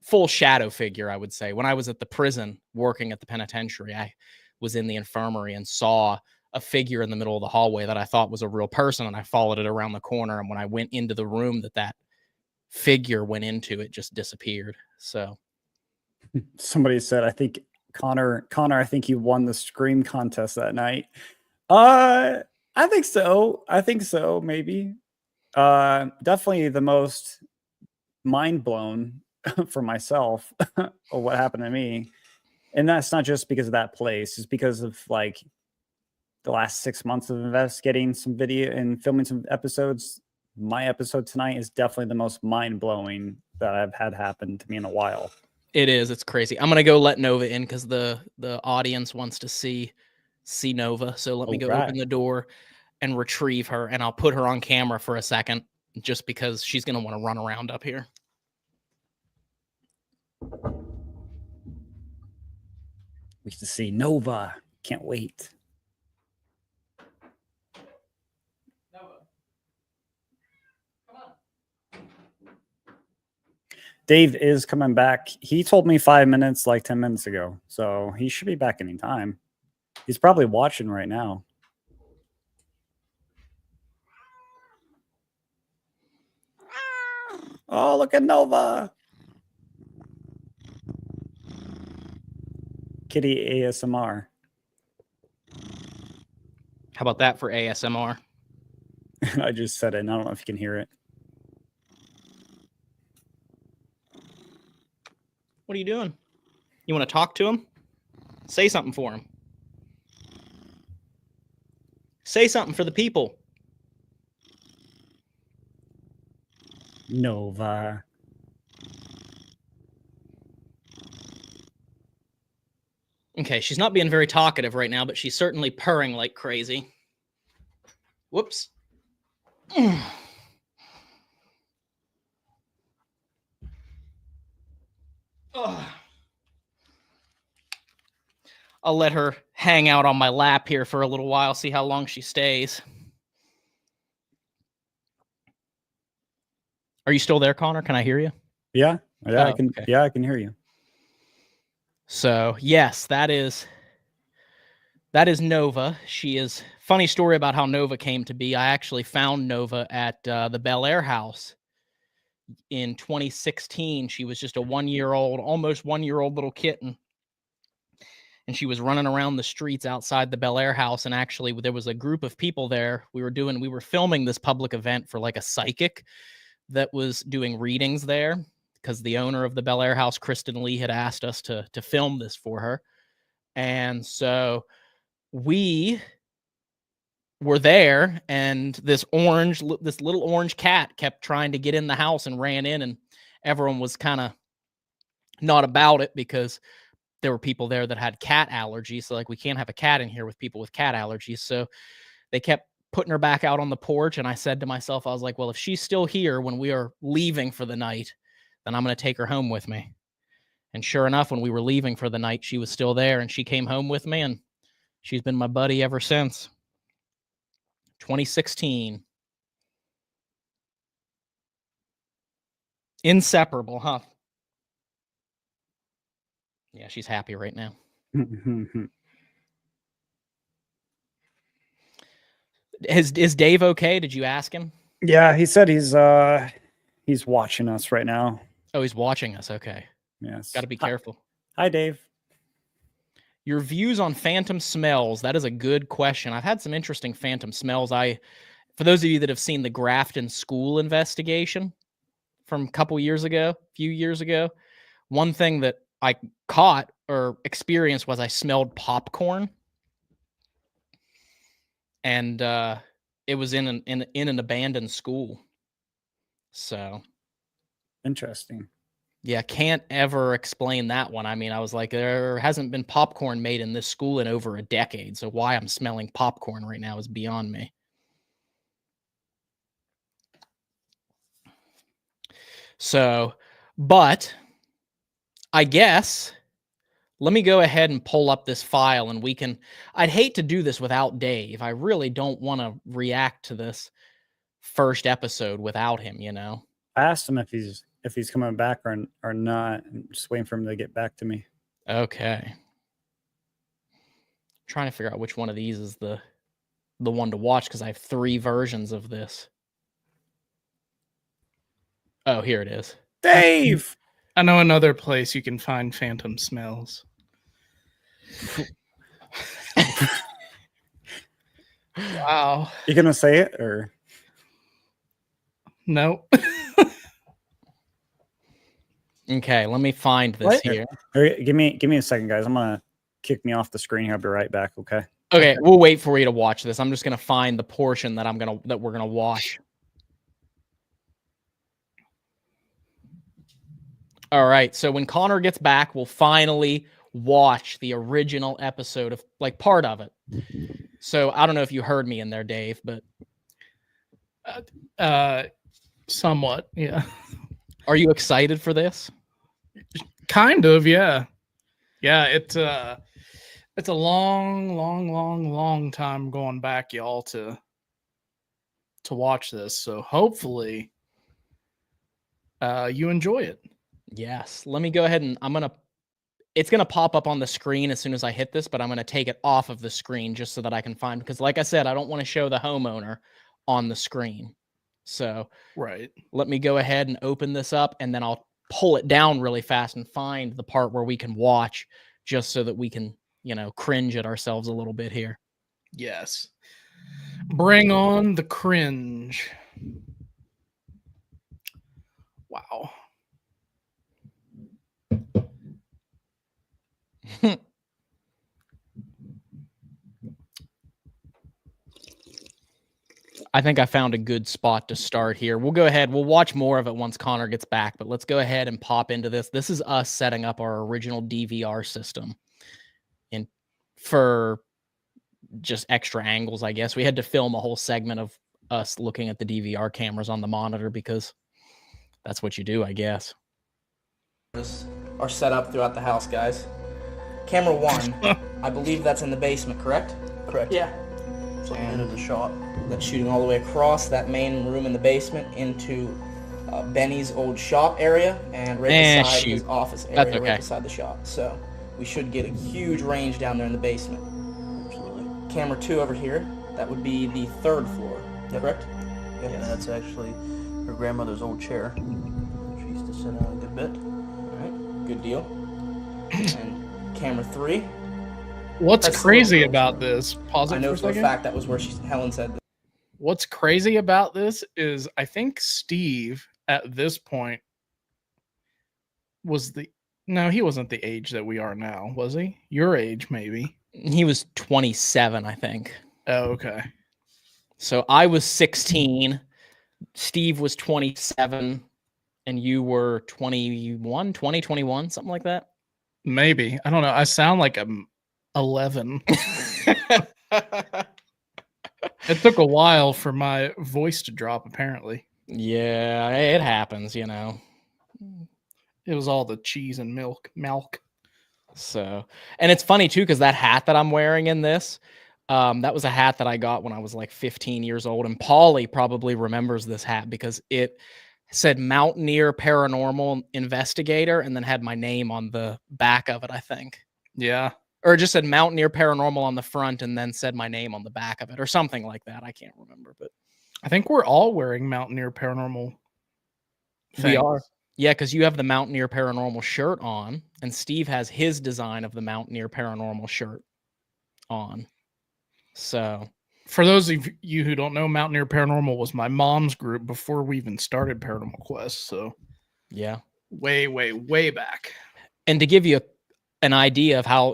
full shadow figure, I would say. When I was at the prison working at the penitentiary, I was in the infirmary and saw a figure in the middle of the hallway that I thought was a real person, and I followed it around the corner, and when I went into the room that figure went into, it just disappeared. So somebody said, I think Connor, I think you won the scream contest that night. I think so, maybe. Definitely the most mind blown for myself or what happened to me, and that's not just because of that place. It's because of like the last 6 months of investigating some video and filming some episodes. My episode tonight is definitely the most mind-blowing that I've had happen to me in a while. it is. It's crazy. I'm gonna go let Nova in because the audience wants to see Nova. So let me go open the door and retrieve her, and I'll put her on camera for a second just because she's gonna want to run around up here. We get to see Nova. Can't wait. Nova, come on. Dave is coming back. He told me 5 minutes, like 10 minutes ago. So he should be back anytime. He's probably watching right now. Oh, look at Nova. Kitty ASMR. How about that for ASMR? I just said it, and I don't know if you can hear it. What are you doing? You want to talk to him? Say something for him. Say something for the people. Nova. Okay, she's not being very talkative right now, but she's certainly purring like crazy. Whoops. I'll let her hang out on my lap here for a little while, see how long she stays. Are you still there, Connor? Can I hear you? Yeah, yeah, Oh, I can. okay. Yeah, I can hear you. So yes, that is Nova. She is funny story about how Nova came to be. I actually found Nova at the Bel Air house in 2016. She was just a 1-year-old, almost 1-year-old little kitten. And she was running around the streets outside the Bel Air house. And actually there was a group of people there. We were filming this public event for like a psychic that was doing readings there, because the owner of the Bel Air house, Kristen Lee, had asked us to film this for her. And so we were there, and this little orange cat kept trying to get in the house and ran in, and everyone was kind of not about it because there were people there that had cat allergies. So like, we can't have a cat in here with people with cat allergies. So they kept putting her back out on the porch. And I said to myself, I was like, well, if she's still here when we are leaving for the night, then I'm going to take her home with me. And sure enough, when we were leaving for the night, she was still there, and she came home with me, and she's been my buddy ever since. 2016. Inseparable, huh? Yeah, she's happy right now. Is Dave okay? Did you ask him? Yeah, he said he's watching us right now. Oh, he's watching us. Okay. Yes. Got to be careful. Hi, Dave. Your views on phantom smells. That is a good question. I've had some interesting phantom smells. For those of you that have seen the Grafton School investigation from a few years ago, one thing that I caught or experienced was I smelled popcorn. And it was in an abandoned school. So interesting. Yeah, can't ever explain that one. I mean, I was like, there hasn't been popcorn made in this school in over a decade. So why I'm smelling popcorn right now is beyond me. So, but I guess let me go ahead and pull up this file, and I'd hate to do this without Dave. I really don't want to react to this first episode without him, you know? I asked him if he's coming back or not. I'm just waiting for him to get back to me. Okay. Trying to figure out which one of these is the one to watch, because I have 3 versions of this. Oh, here it is. Dave! I know another place you can find phantom smells. Wow. You gonna say it or no? Okay, let me find this here. Give me a second, guys. I'm gonna kick me off the screen here. I'll be right back. Okay. Okay, we'll wait for you to watch this. I'm just gonna find the portion that we're gonna watch. All right, so when Connor gets back, we'll finally watch the original episode of, like, part of it. So I don't know if you heard me in there, Dave, but somewhat, yeah. Are you excited for this? Kind of, yeah. Yeah, it's a long time going back, y'all, to watch this. So hopefully you enjoy it. Yes. Let me go ahead and it's going to pop up on the screen as soon as I hit this, but I'm going to take it off of the screen just so that I can find, because like I said, I don't want to show the homeowner on the screen. So right. Let me go ahead and open this up, and then I'll pull it down really fast and find the part where we can watch, just so that we can, cringe at ourselves a little bit here. Yes. Bring on the cringe. Wow. I think I found a good spot to start here. We'll go ahead. We'll watch more of it once Connor gets back, but let's go ahead and pop into this. This is us setting up our original DVR system for just extra angles, I guess. We had to film a whole segment of us looking at the DVR cameras on the monitor because that's what you do, I guess. Are set up throughout the house, guys. Camera 1, I believe that's in the basement, correct? Correct. Yeah. So end of the shot. That's shooting all the way across that main room in the basement into Benny's old shop area and right beside his office area, That's okay. right beside the shop. So we should get a huge range down there in the basement. Absolutely. Camera 2 over here, that would be the 3rd floor, correct? Yep, and that's actually her grandmother's old chair. She used to sit on a good bit. Alright, good deal. And camera 3. What's That's crazy the- about this? Pause it I know for a for a second. fact that was where Helen said that. What's crazy about this is I think Steve at this point was he wasn't the age that we are now, was he? Your age, maybe. He was 27, I think. Oh, okay. So I was 16, Steve was 27, and you were 21, 21, something like that. Maybe. I don't know. I sound like I'm 11. It took a while for my voice to drop, apparently. Yeah, it happens, you know. It was all the cheese and milk. So, and it's funny too, because that hat that I'm wearing in this, that was a hat that I got when I was like 15 years old. And Paulie probably remembers this hat because it said Mountaineer Paranormal Investigator and then had my name on the back of it, I think. Yeah. Or it just said Mountaineer Paranormal on the front and then said my name on the back of it or something like that. I can't remember, but I think we're all wearing Mountaineer Paranormal things. we are. Yeah, because you have the Mountaineer Paranormal shirt on, and Steve has his design of the Mountaineer Paranormal shirt on. So, For those of you who don't know, Mountaineer Paranormal was my mom's group before we even started Paranormal Quest. So, yeah. way, way, way back. And to give you an idea of how,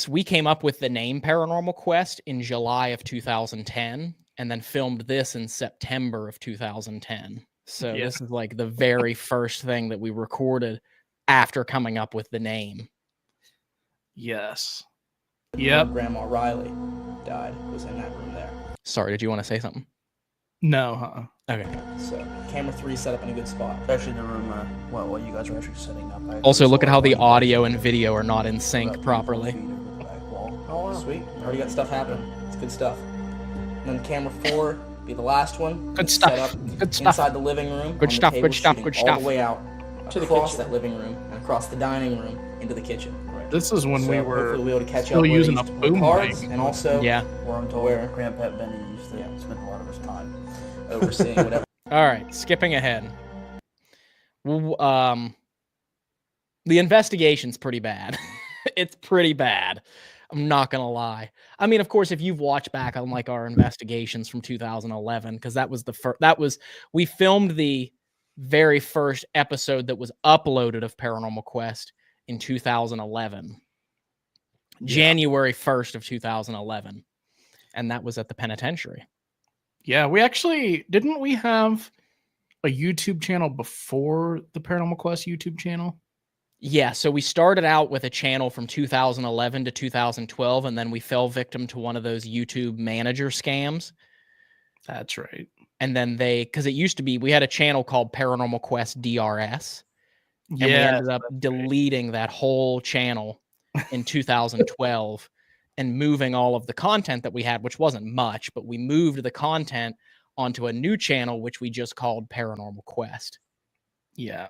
we came up with the name Paranormal Quest in July of 2010 and then filmed this in September of 2010. So this is like the very first thing that we recorded after coming up with the name. Yes. Yep. Grandma Riley died, was in that room there. Sorry, did you want to say something? No. Okay. So camera 3 set up in a good spot. Actually, the room, while you guys are actually setting up. Also, look at how the audio and video are not in sync properly. Oh, wow. Sweet. Already got stuff happening. It's good stuff. And then camera 4 be the last one. Good stuff. Set up Good stuff. inside the living room. Good stuff. Good stuff. Good all stuff. the way out to across that living room and across the dining room into the kitchen. Right. This is when we were hopefully we'll be able to catch still up using where a they used to boom put cards mic. and also Where I'm told Grandpa Benny used to spend a lot of his time overseeing whatever. All right, skipping ahead. The investigation's pretty bad. It's pretty bad. I'm not gonna lie. I mean, of course, if you've watched back on like our investigations from 2011, because that was the first. We filmed the very first episode that was uploaded of Paranormal Quest in 2011, January 1st of 2011, and that was at the penitentiary. Yeah, we actually didn't we have a YouTube channel before the Paranormal Quest YouTube channel? Yeah, so we started out with a channel from 2011 to 2012, and then we fell victim to one of those YouTube manager scams. That's right. And then because it used to be, we had a channel called Paranormal Quest DRS, and we ended up deleting that whole channel in 2012 and moving all of the content that we had, which wasn't much, but we moved the content onto a new channel, which we just called Paranormal Quest. Yeah.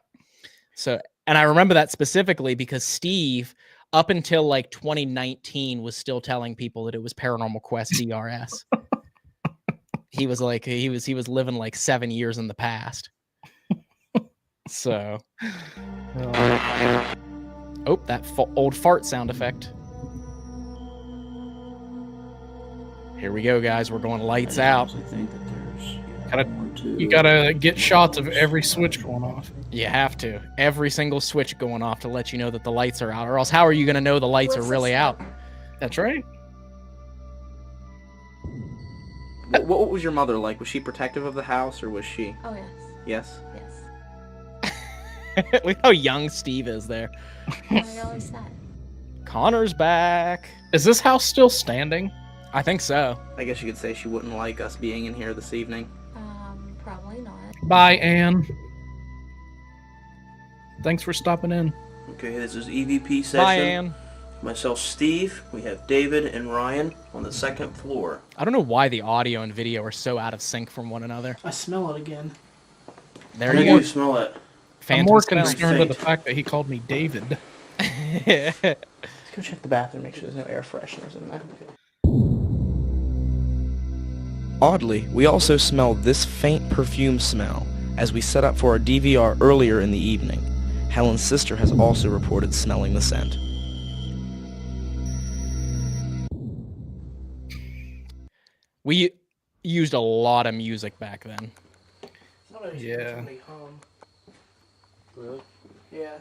So, and I remember that specifically because Steve, up until like 2019, was still telling people that it was Paranormal Quest DRS. He was like, he was living like 7 years in the past. So, oh, that old fart sound effect. Here we go, guys. We're going lights out. You gotta get shots of every switch going off. You have to. Every single switch going off to let you know that the lights are out, or else how are you going to know the lights are really out? That's right. What was your mother like? Was she protective of the house, or was she? Oh, yes. Yes? Yes. Look how young Steve is there. I always said. Connor's back. Is this house still standing? I think so. I guess you could say she wouldn't like us being in here this evening. Probably not. Bye, Anne. Thanks for stopping in. Okay, this is EVP session. Bye, Anne. Myself, Steve. We have David and Ryan on the 2nd floor. I don't know why the audio and video are so out of sync from one another. I smell it again. There How you do go. you smell it? I'm more Phantom smell. concerned with the fact that he called me David. Let's go check the bathroom, make sure there's no air fresheners in there. Oddly, we also smelled this faint perfume smell as we set up for our DVR earlier in the evening. Helen's sister has also reported smelling the scent. We used a lot of music back then. Yeah. Really? Yeah.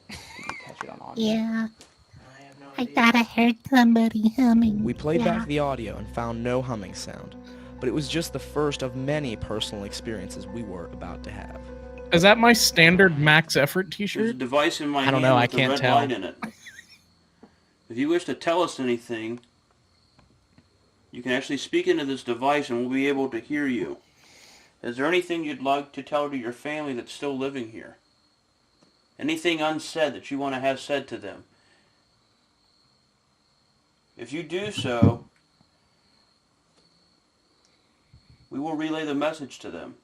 Did you catch it on audio? Yeah. I have no I idea. thought I heard somebody humming. We played Yeah. back the audio and found no humming sound, but it was just the first of many personal experiences we were about to have. Is that my standard max effort There's a t-shirt? device in my I don't hand know, I with a can't red tell. light in it. If you wish to tell us anything, you can actually speak into this device and we'll be able to hear you. Is there anything you'd like to tell to your family that's still living here? Anything unsaid that you want to have said to them? If you do so, we will relay the message to them.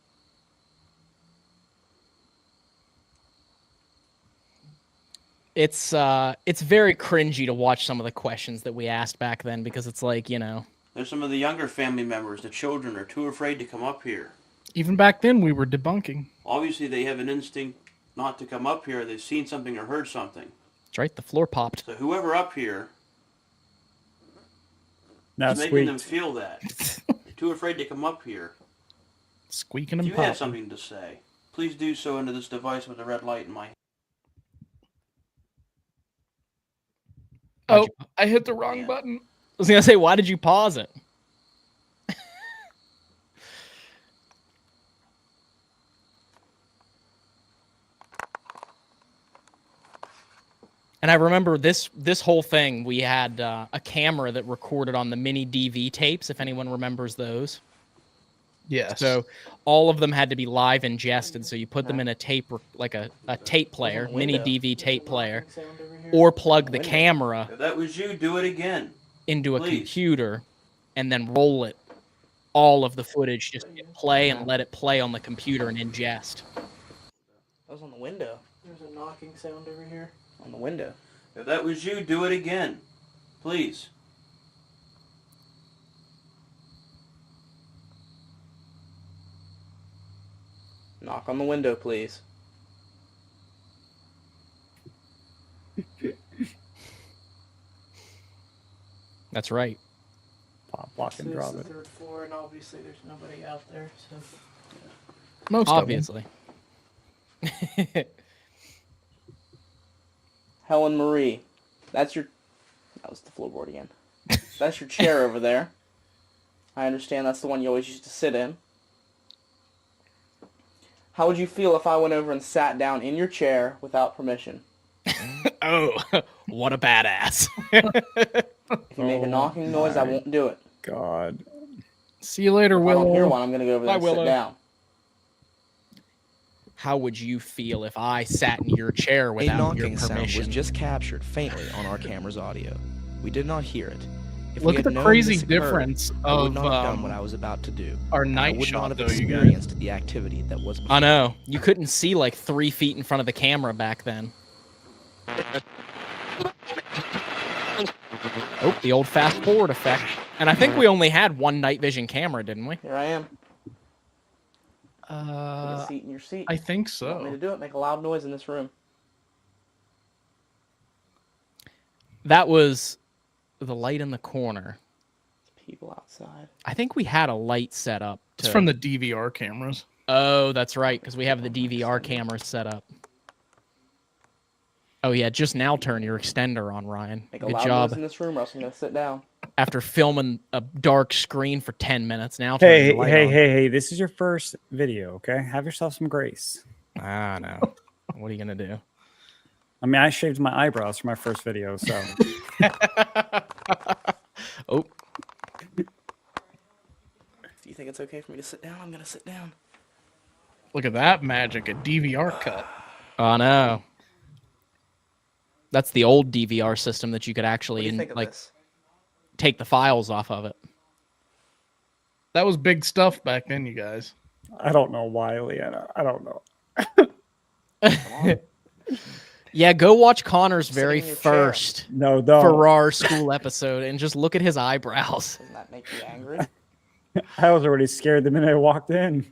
It's very cringy to watch some of the questions that we asked back then because it's like, you know. There's some of the younger family members, the children, are too afraid to come up here. Even back then, we were debunking. Obviously, they have an instinct not to come up here. They've seen something or heard something. That's right, the floor popped. So whoever up here Now is making them squeaked. feel that. They're too afraid to come up here. Squeaking If and you have popping. something to say, please do so into this device with the red light in my hand. Oh, I hit the wrong Yeah. button. I was gonna say, why did you pause it? And I remember this whole thing. We had a camera that recorded on the mini DV tapes, if anyone remembers those. Yes. So all of them had to be live ingested. So you put them in a tape, like a tape player, mini DV tape player, or plug the camera If that was you, do it again. into a Please. computer and then roll it, all of the footage, just hit play and let it play on the computer and ingest. That was on the window. There's a knocking sound over here. On the window. If that was you, do it again. Please. Knock on the window, please. That's right. Pop, lock, and drop it. Third floor, and obviously there's nobody out there. So. Most Obviously. Helen Marie, that was the floorboard again. That's your chair over there. I understand that's the one you always used to sit in. How would you feel if I went over and sat down in your chair without permission? Oh, what a badass. If you make a knocking noise, I won't do it. God. See you later, If I don't hear Willow. one, I'm going to go over there Bye, and sit Willow. down. How would you feel if I sat in your chair A without your knocking sound was permission? just captured faintly on our camera's audio. We did not hear it. If Look we at had the known crazy this occurred, difference I would of not have done what I was about to do. our and I night would shot, not though, have you guys. experienced the activity that was before. I know. You couldn't see like 3 feet in front of the camera back then. Oh, the old fast forward effect. And I think we only had one night vision camera, didn't we? Here I am. Take a seat in your seat. I think You want me to so. do it? Make a loud noise in this room. That was the light in the corner. People outside. I think we had a light set up. It's from the DVR cameras. Oh, that's right, because we have the DVR cameras set up. Oh yeah, just now turn your extender on, Ryan. Make a Good loud job. noise in this room or else I'm going to sit down. After filming a dark screen for 10 minutes, now turn Hey, the light hey, on. hey! This is your first video, okay? Have yourself some grace. I know. What are you gonna do? I mean, I shaved my eyebrows for my first video, so Oh, Do you think it's okay for me to sit down? I'm going to sit down. Look at that magic, a DVR cut. oh no. That's the old DVR system that you could What do actually you think of this? take the files off of it. That was big stuff back then, you guys. I don't know why, Leanna. I don't know. Yeah, go watch Connor's Sitting very in your chair. first No, don't. Farrar school episode and just look at his eyebrows. Doesn't that make you angry? I was already scared the minute I walked in.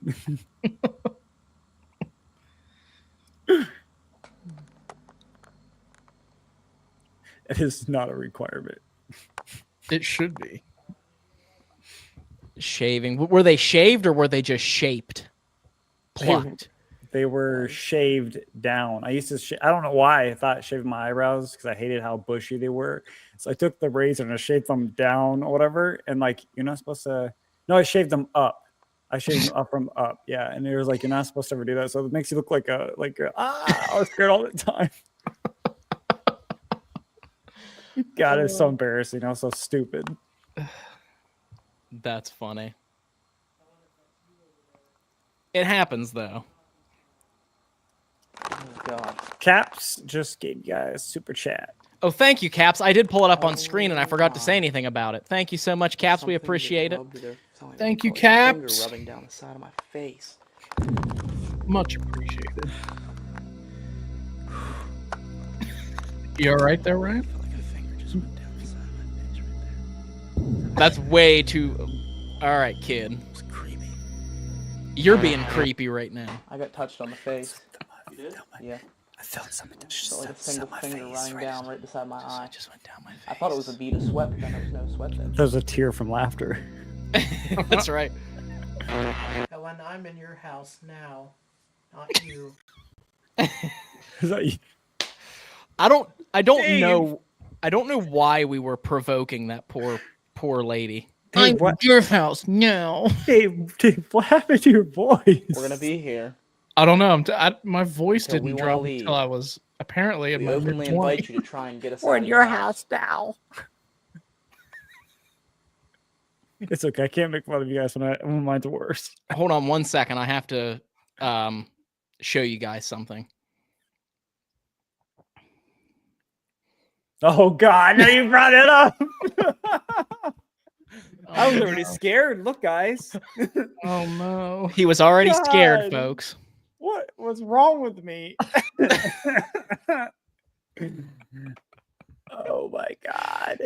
It is not a requirement. It should be. Shaving. Were they shaved or were they just shaped? Plucked. They were shaved down. I used to, I don't know why I thought shaving my eyebrows because I hated how bushy they were. So I took the razor and I shaved them down or whatever. And like, you're not supposed to, no, I shaved them up. I shaved them up from up. Yeah. And it was like, you're not supposed to ever do that. So it makes you look like I was scared all the time. God, it's so embarrassing. I was so stupid. That's funny. It happens though. Oh, God. Caps just gave you guys super chat. Oh, thank you, Caps. I did pull it up on screen and I forgot to say anything about it. Thank you so much, Caps. We appreciate it. Thank you, Finger Caps. rubbing down the side of my face. Much appreciated. You all right there, Ryan? That's way too. All right, kid. It's creepy. You're being creepy right now. I got touched on the face. You did? Yeah. I felt something Just like a single finger running down right beside my eye. Just went down my face. I thought it was a bead of sweat, but then there was no sweat there. There's a tear from laughter. That's right. When I'm in your house now, not you. Is that you? I don't Dave. know. I don't know why we were provoking that poor lady. Dave, what? Your house now. Dave, what happened to your voice? We're gonna be here. I don't know. My voice Till we didn't wanna drop leave. until I was apparently in We my openly mid-20s. invite you to try and get us We're out in of your house now. It's okay. I can't make fun of you guys when mine's worse. Hold on one second. I have to show you guys something. Oh God! No, you brought it up. I was already scared. Look, guys. Oh no. He was already scared, God. folks. What was wrong with me? Oh my God.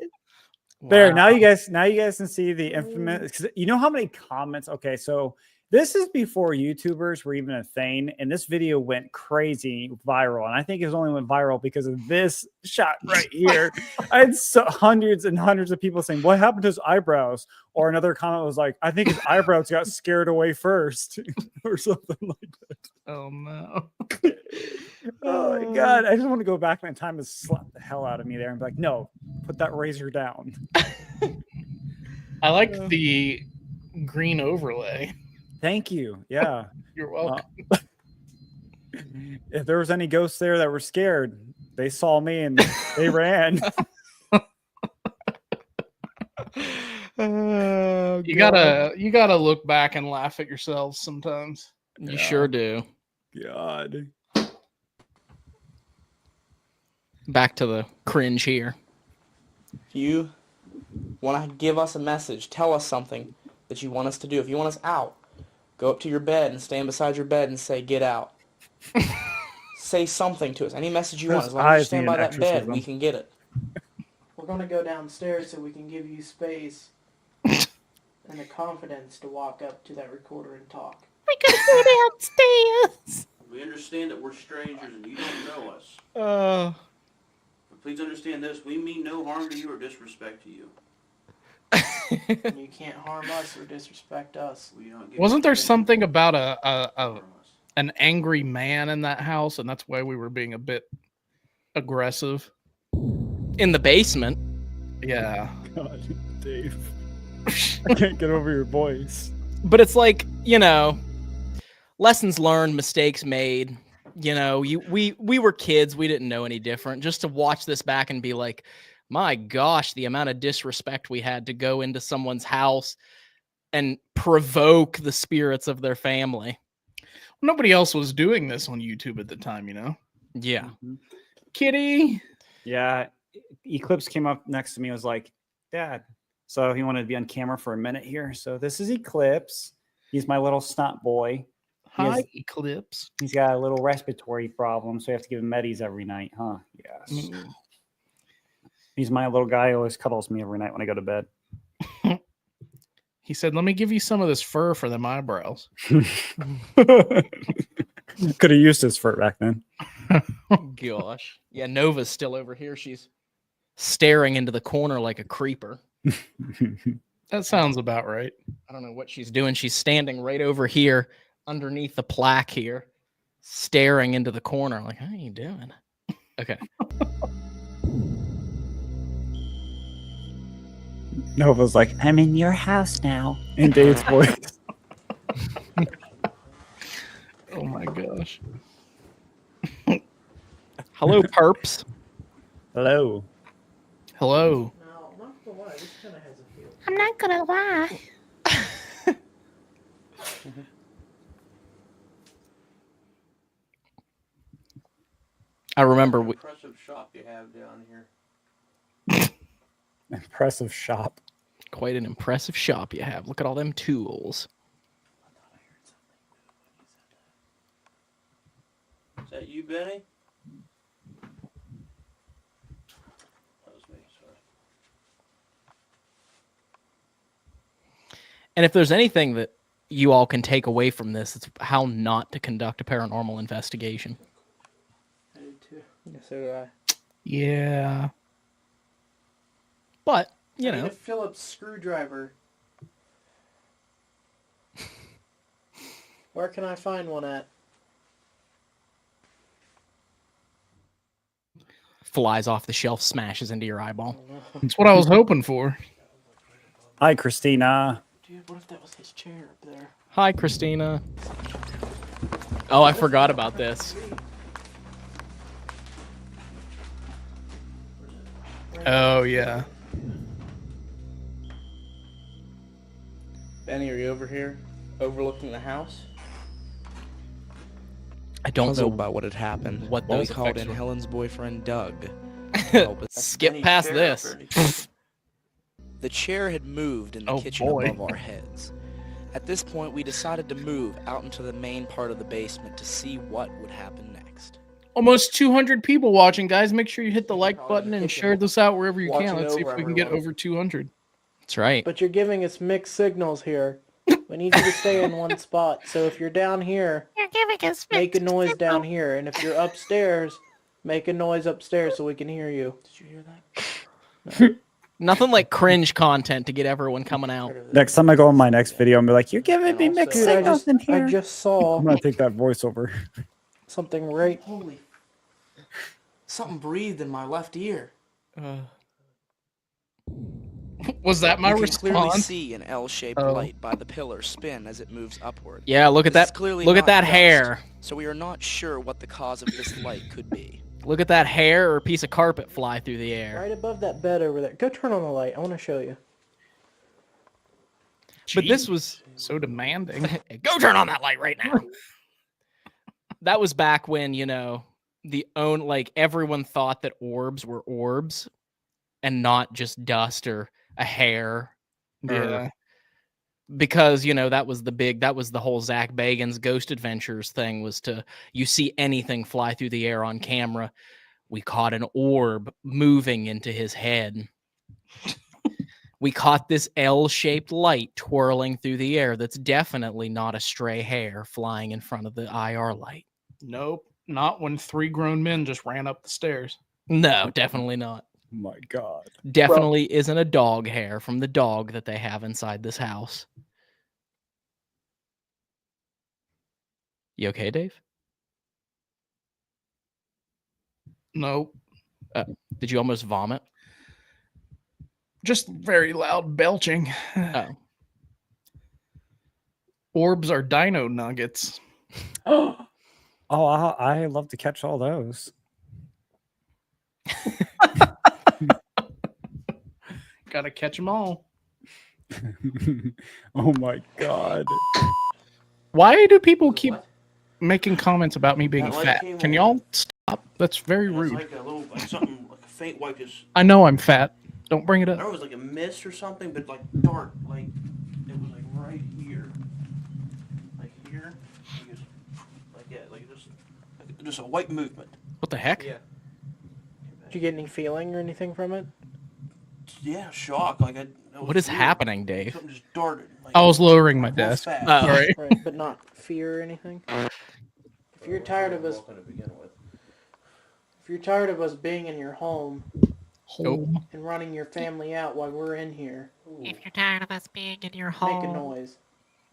There, now you guys can see the infamous, 'cause you know how many comments. Okay, so this is before YouTubers were even a thing, and this video went crazy viral. And I think it only went viral because of this shot right here. I had hundreds and hundreds of people saying, "What happened to his eyebrows?" Or another comment was like, "I think his eyebrows got scared away first," or something like that. Oh no. Oh my God! I just want to go back in time and slap the hell out of me there and be like, "No, put that razor down." I like the green overlay. Thank you. Yeah. You're welcome. If there was any ghosts there that were scared, they saw me and they ran. You gotta look back and laugh at yourselves sometimes. You sure do. God. Back to the cringe here. If you want to give us a message, tell us something that you want us to do. If you want us out, go up to your bed and stand beside your bed and say, "Get out." Say something to us. Any message you want. As long as you stand by that bed, we can get it. We're gonna go downstairs so we can give you space and the confidence to walk up to that recorder and talk. We gotta go downstairs. We understand that we're strangers and you don't know us. But please understand this, we mean no harm to you or disrespect to you. And you can't harm us or disrespect us. We don't give Wasn't there permission something about to harm us. an angry man in that house, and that's why we were being a bit aggressive? In the basement. Yeah. God, Dave. I can't get over your voice. But it's like, lessons learned, mistakes made. We were kids. We didn't know any different. Just to watch this back and be like, my gosh, the amount of disrespect we had to go into someone's house and provoke the spirits of their family. Nobody else was doing this on YouTube at the time, Yeah. Mm-hmm. Kitty. Yeah. Eclipse came up next to me and was like, "Dad." So he wanted to be on camera for a minute here. So this is Eclipse. He's my little snot boy. Hi, Eclipse. He's got a little respiratory problem, so you have to give him medis every night, huh? Yes. He's my little guy who always cuddles me every night when I go to bed. He said, let me give you some of this fur for them eyebrows. Could have used his fur back then. Gosh. Yeah, Nova's still over here. She's staring into the corner like a creeper. That sounds about right. I don't know what she's doing. She's standing right over here underneath the plaque here, staring into the corner like, how are you doing? Okay. Nova's like, I'm in your house now. In Dave's voice. Oh my gosh. Hello, perps. Hello. Hello. No, not gonna lie, this kind of has a feel. I'm not gonna lie. I remember we, Impressive shop you have down here. Impressive shop. quite an impressive shop you have. Look at all them tools. Is that you, Benny? That was me, sorry. And if there's anything that you all can take away from this, it's how not to conduct a paranormal investigation. I did too. Yeah, so do I. Yeah. But, you I need know, a Phillips screwdriver. Where can I find one at? flies off the shelf, smashes into your eyeball. That's what I was hoping for. Hi, Christina. Dude, what if that was his chair up there? Hi, Christina. Oh, I forgot about this. Oh, yeah. Benny, are you over here overlooking the house? I don't Puzzled know by what had happened. what We those called effects in were. Helen's boyfriend, Doug. to help us. Skip Benny's past chair this. up there. The chair had moved in the Oh, kitchen boy. above our heads. At this point, we decided to move out into the main part of the basement to see what would happen next. Almost 200 people watching, guys. Make sure you hit the like button and share this out wherever you can. Watching Let's see if over we can get everyone. over 200. That's right. But you're giving us mixed signals here. We need you to stay in one spot. So if you're down here, You're giving us make a mixed noise signal. down here. And if you're upstairs, make a noise upstairs so we can hear you. Did you hear that? Nothing like cringe content to get everyone coming out. Next time I go on my next video and be like, you're giving me And mixed also, signals in here. I just saw I'm going to take that voiceover. something right. Holy... Something breathed in my left ear. Was that my You can clearly response? see an L-shaped Oh. light by the pillar spin as it moves upward. Yeah, look at This is that. clearly Look at not that dust, hair. So we are not sure what the cause of this light could be. Look at that hair or a piece of carpet fly through the air. Right above that bed over there. Go turn on the light. I want to show you. But this Jeez, was so demanding. go turn on that light right now. That was back when, everyone thought that orbs were orbs and not just dust or a hair. Yeah. Because, that was the whole Zach Bagans Ghost Adventures thing was you see anything fly through the air on camera. We caught an orb moving into his head. We caught this L-shaped light twirling through the air that's definitely not a stray hair flying in front of the IR light. Nope. Not when 3 grown men just ran up the stairs. No, definitely not. My God. Definitely isn't a dog hair from the dog that they have inside this house. You okay, Dave? Nope. Did you almost vomit? Just very loud belching. Oh. Orbs are dino nuggets. Oh, I love to catch all those. Gotta catch them all. Oh my God. Why do people keep making comments about me being That light fat? came Can on. y'all stop? That's very It's rude. like a little, like something, like a faint white, just. I know I'm fat. Don't bring it I up. don't know, it was like a mist or something, but like dark, like it was like right here, like here. It just just a white movement. What the heck? Yeah. Did you get any feeling or anything from it? Yeah, shock. Like What is happening, Dave? Something just darted. Like, I was lowering my real desk. fast. Sorry. Right, but not fear or anything? If you're tired of us... If you're tired of us being in your home Home. and running your family out while we're in here, If you're tired of us being in your make home, a noise.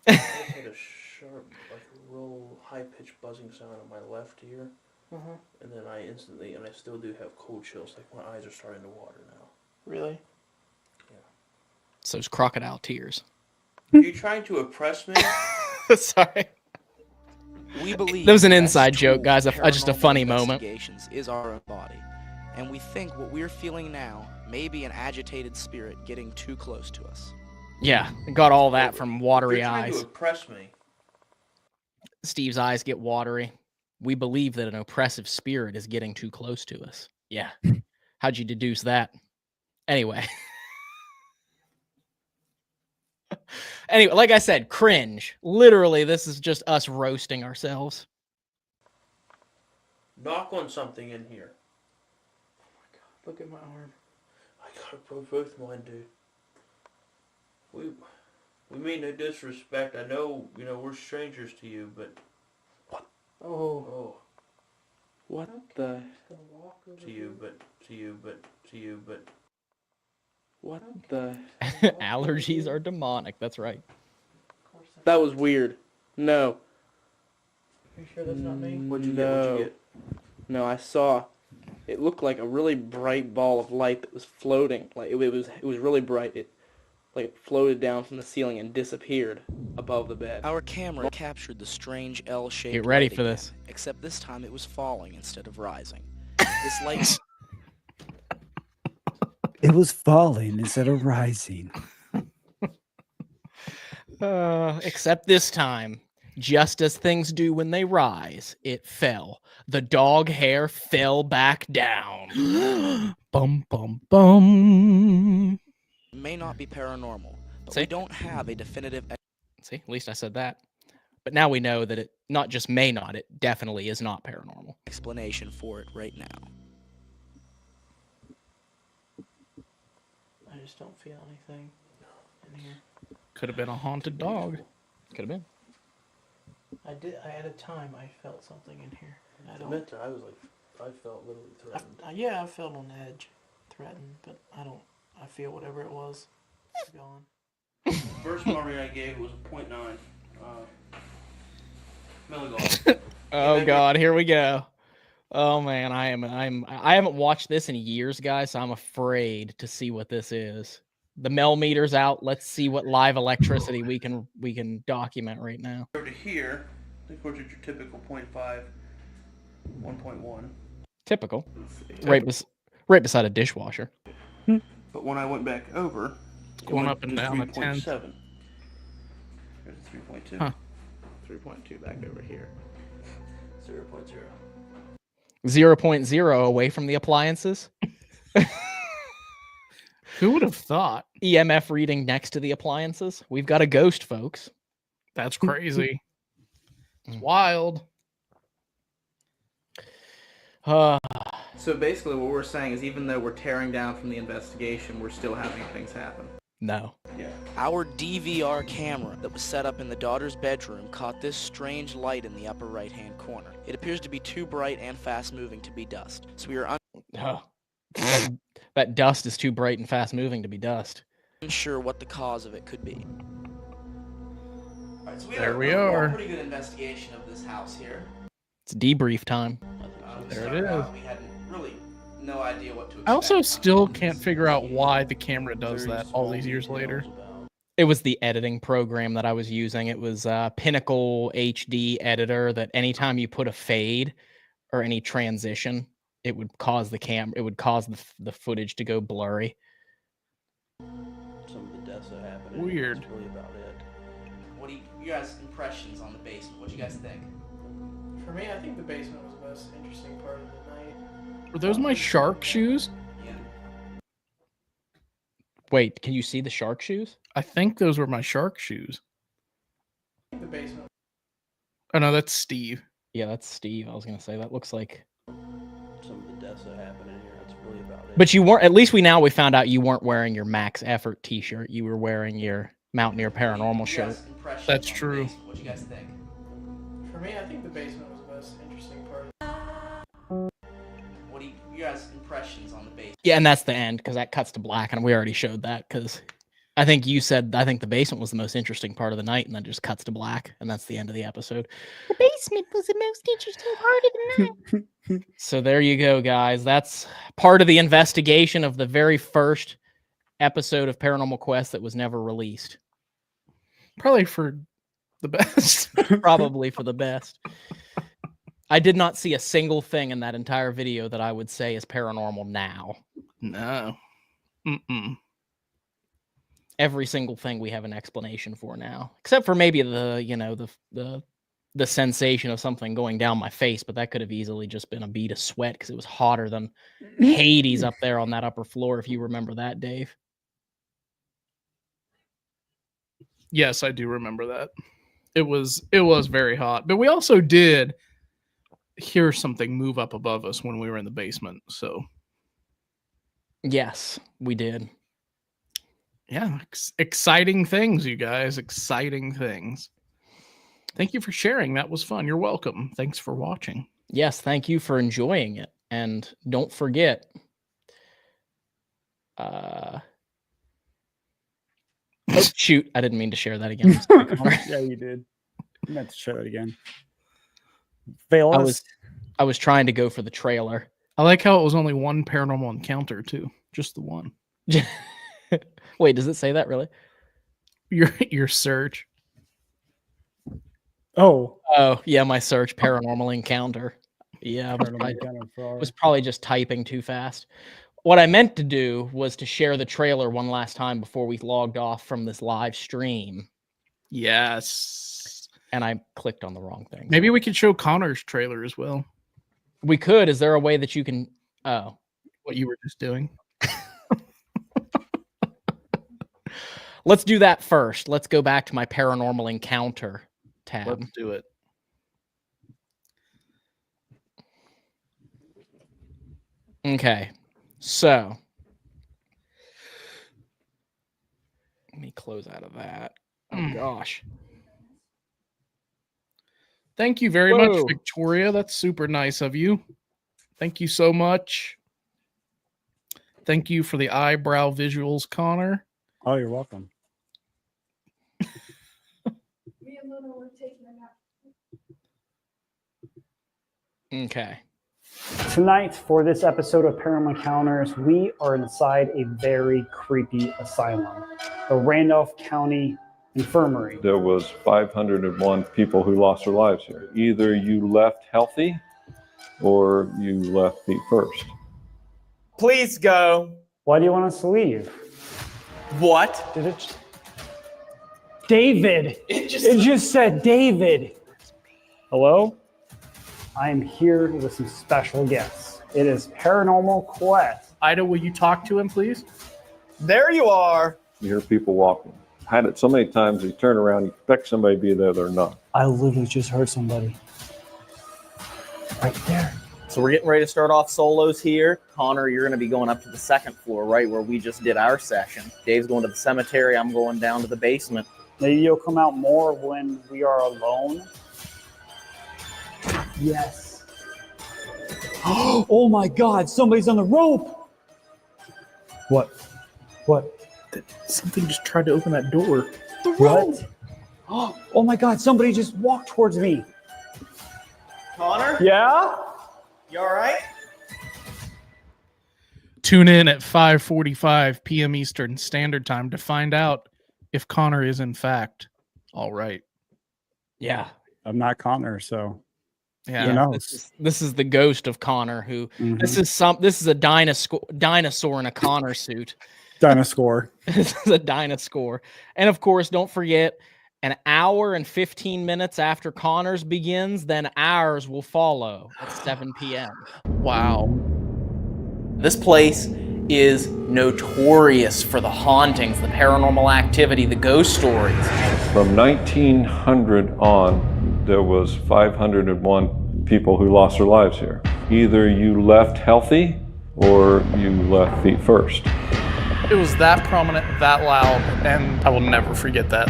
I had a sharp, like a real high-pitched buzzing sound in my left ear. And then I instantly, and I still do have cold chills, like my eyes are starting to water now. Really? So it's crocodile tears. Are you trying to oppress me? Sorry. We believe That was an the inside best joke, tool guys. for Just a paranormal funny moment. investigations is our own body. And we think what we're feeling now may be an agitated spirit getting too close to us. Yeah, got all that from watery You're trying to eyes. oppress me. Steve's eyes get watery. We believe that an oppressive spirit is getting too close to us. Yeah. How'd you deduce that? Anyway. Anyway, like I said, cringe. Literally, this is just us roasting ourselves. Knock on something in here. Oh my god, look at my arm. I gotta put both mine, dude. We mean no disrespect. I know, we're strangers to you, but... Oh. Oh. What the... To you, but... What the... Allergies are demonic. That's right. That was weird. No. Are you sure that's not me? What'd you get? No, I saw... It looked like a really bright ball of light that was floating. Like it was really bright. It floated down from the ceiling and disappeared above the bed. Our camera captured the strange L-shaped Get ready light for again, this. except this time it was falling instead of rising. This light... It was falling instead of rising. Except this time, just as things do when they rise, it fell. The dog hair fell back down. Bum, bum, bum. may not be paranormal, but See? we don't have a definitive... See, at least I said that. But now we know that it not just may not, it definitely is not paranormal. explanation for it right now. I just don't feel anything in here. Could have been a haunted dog. Could have been. I at a time I felt something in here. I don't. I felt literally threatened. Yeah, I felt on edge, threatened, but I don't. I feel whatever it was, it's gone. First one reading I gave was a 0.9 milligauss. Oh God, here we go. Oh man, I haven't watched this in years, guys, so I'm afraid to see what this is. The Mel meter's out. Let's see what live electricity we can document right now. Over to here, of course, it's your typical 0.5, 1.1. Typical. Right beside a dishwasher. But when I went back over, Going up and down a 10. 3.7. There's 3.2. Huh. 3.2 back over here. 0.0. 0.0 away from the appliances. Who would have thought? EMF reading next to the appliances. We've got a ghost, folks. That's crazy. It's wild. So basically what we're saying is even though we're tearing down from the investigation, we're still having things happen. No. Yeah. Our DVR camera that was set up in the daughter's bedroom caught this strange light in the upper right-hand corner. It appears to be too bright and fast-moving to be dust. So we are That dust is too bright and fast-moving to be dust. unsure what the cause of it could be. Alright, so we There had we a are. pretty good investigation of this house here. It's debrief time. There it is. We had really no idea what to expect. I also still can't figure out why the camera does that all these years later. It was the editing program that I was using. It was Pinnacle HD editor that anytime you put a fade or any transition, it would cause the footage to go blurry. Some of the deaths that happened. Weird. That's really about it. What do you guys' impressions on the basement? What do you guys think? For me, I think the basement was the most interesting part of the night. Were those my shark shoes? Yeah. Wait, can you see the shark shoes? I think those were my shark shoes. The basement. Oh no, that's Steve. Yeah, that's Steve. I was gonna say that looks like. Some of the deaths that happen in here. That's really about it. But you weren't. At least we found out you weren't wearing your Max Effort T-shirt. You were wearing your Mountaineer Paranormal shirt. That's true. What do you guys think? For me, I think the basement was the most interesting part. What do you guys' impressions on the basement? Yeah, and that's the end because that cuts to black, and we already showed that because I think you said I think the basement was the most interesting part of the night, and then just cuts to black, and that's the end of the episode. The basement was the most interesting part of the night. So there you go, guys. That's part of the investigation of the very first episode of Paranormal Quest that was never released. Probably for the best. Probably for the best. I did not see a single thing in that entire video that I would say is paranormal now. No. Mm-mm. Every single thing we have an explanation for now, except for maybe the sensation of something going down my face, but that could have easily just been a bead of sweat because it was hotter than Hades up there on that upper floor, if you remember that, Dave. Yes, I do remember that. It was very hot, but we also did hear something move up above us when we were in the basement. So yes, we did. Yeah, exciting things, you guys. Exciting things. Thank you for sharing. That was fun. You're welcome. Thanks for watching. Yes, thank you for enjoying it. And don't forget, oh, shoot. I didn't mean to share that again. Sorry, Yeah, you did. You meant to share it again. I was trying to go for the trailer. I like how it was only one paranormal encounter, too. Just the one. Wait, does it say that really? Your search. Oh, yeah, my search, paranormal encounter. Yeah, I was probably just typing too fast. What I meant to do was to share the trailer one last time before we logged off from this live stream. Yes. And I clicked on the wrong thing. Maybe we could show Connor's trailer as well. We could. Is there a way that you can... Oh. What you were just doing? Let's do that first. Let's go back to my paranormal encounter tab. Let's do it. Okay. So let me close out of that. Oh gosh. Thank you very much, Victoria. That's super nice of you. Thank you so much. Thank you for the eyebrow visuals, Connor. Oh, you're welcome. Okay. Tonight, for this episode of Paranormal Encounters, we are inside a very creepy asylum, the Randolph County Infirmary. There was 501 people who lost their lives here. Either you left healthy or you left feet first. Please go. Why do you want us to leave? What? Did it? David. It just said David. Hello? I am here with some special guests. It is Paranormal Quest. Ida, will you talk to him, please? There you are. You hear people walking. Had it so many times, you turn around, you expect somebody to be there, they're not. I literally just heard somebody. Right there. So we're getting ready to start off solos here. Connor, you're going to be going up to the second floor, right where we just did our session. Dave's going to the cemetery. I'm going down to the basement. Maybe you'll come out more when we are alone. Yes. Oh my God, somebody's on the rope. What? Something just tried to open that door. The rope. Oh my God, somebody just walked towards me. Connor? Yeah? You all right? Tune in at 5:45 p.m. Eastern Standard Time to find out if Connor is in fact all right. Yeah. I'm not Connor, so yeah. Who knows? This is the ghost of Connor who this is a dinosaur in a Connor suit. Dinosaur. This is a dinosaur. And of course, don't forget, an hour and 15 minutes after Connor's begins, then ours will follow at 7 p.m. Wow. This place is notorious for the hauntings, the paranormal activity, the ghost stories. From 1900 on, there was 501 people who lost their lives here. Either you left healthy or you left feet first. It was that prominent, that loud, and I will never forget that.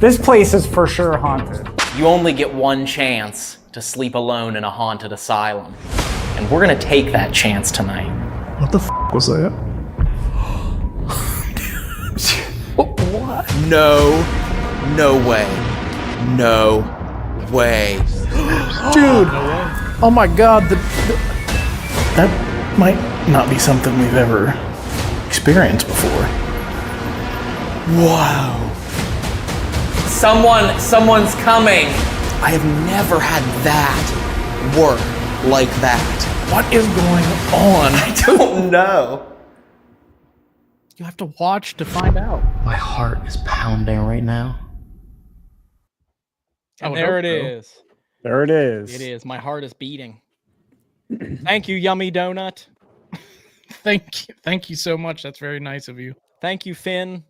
This place is for sure haunted. You only get one chance to sleep alone in a haunted asylum. And we're gonna take that chance tonight. What the was that? What? No way. No way. Dude, oh my god, that might not be something we've ever experienced before. Wow. Someone's coming. I have never had that work like that. What is going on? I don't know. You have to watch to find out. My heart is pounding right now. And there it is. There it is. It is. My heart is beating. Thank you, Yummy Donut. Thank you so much. That's very nice of you. Thank you, Finn.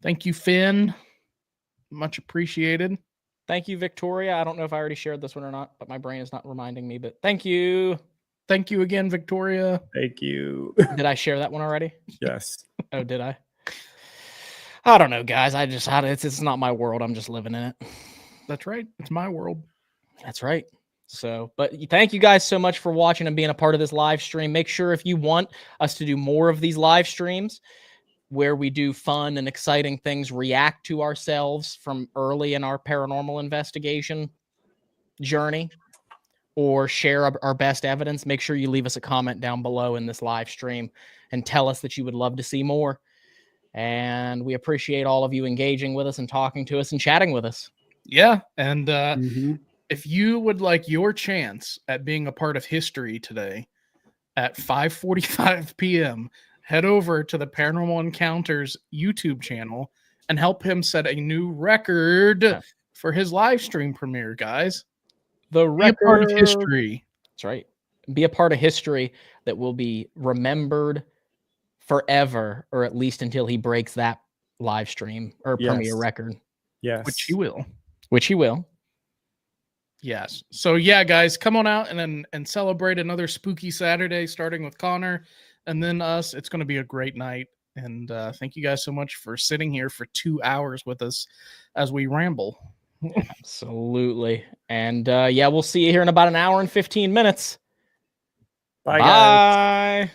Thank you, Finn. Much appreciated. Thank you, Victoria. I don't know if I already shared this one or not, but my brain is not reminding me. But thank you. Thank you again, Victoria. Thank you. Did I share that one already? Yes. Oh, did I? I don't know, guys. It's not my world. I'm just living in it. That's right. It's my world. That's right. So, but thank you guys so much for watching and being a part of this live stream. Make sure if you want us to do more of these live streams where we do fun and exciting things, react to ourselves from early in our paranormal investigation journey, or share our best evidence, make sure you leave us a comment down below in this live stream and tell us that you would love to see more. And we appreciate all of you engaging with us and talking to us and chatting with us. Yeah. And if you would like your chance at being a part of history today at 5:45 p.m., head over to the Paranormal Encounters YouTube channel and help him set a new record for his live stream premiere, guys. The record. Be a part of history. That's right. Be a part of history that will be remembered forever, or at least until he breaks that live stream or premiere record. Yes. Which he will. Which he will. Yes. So yeah, guys, come on out and celebrate another spooky Saturday, starting with Connor and then us. It's going to be a great night. And thank you guys so much for sitting here for 2 hours with us as we ramble. Absolutely. And yeah, we'll see you here in about an hour and 15 minutes. Bye, guys. Bye.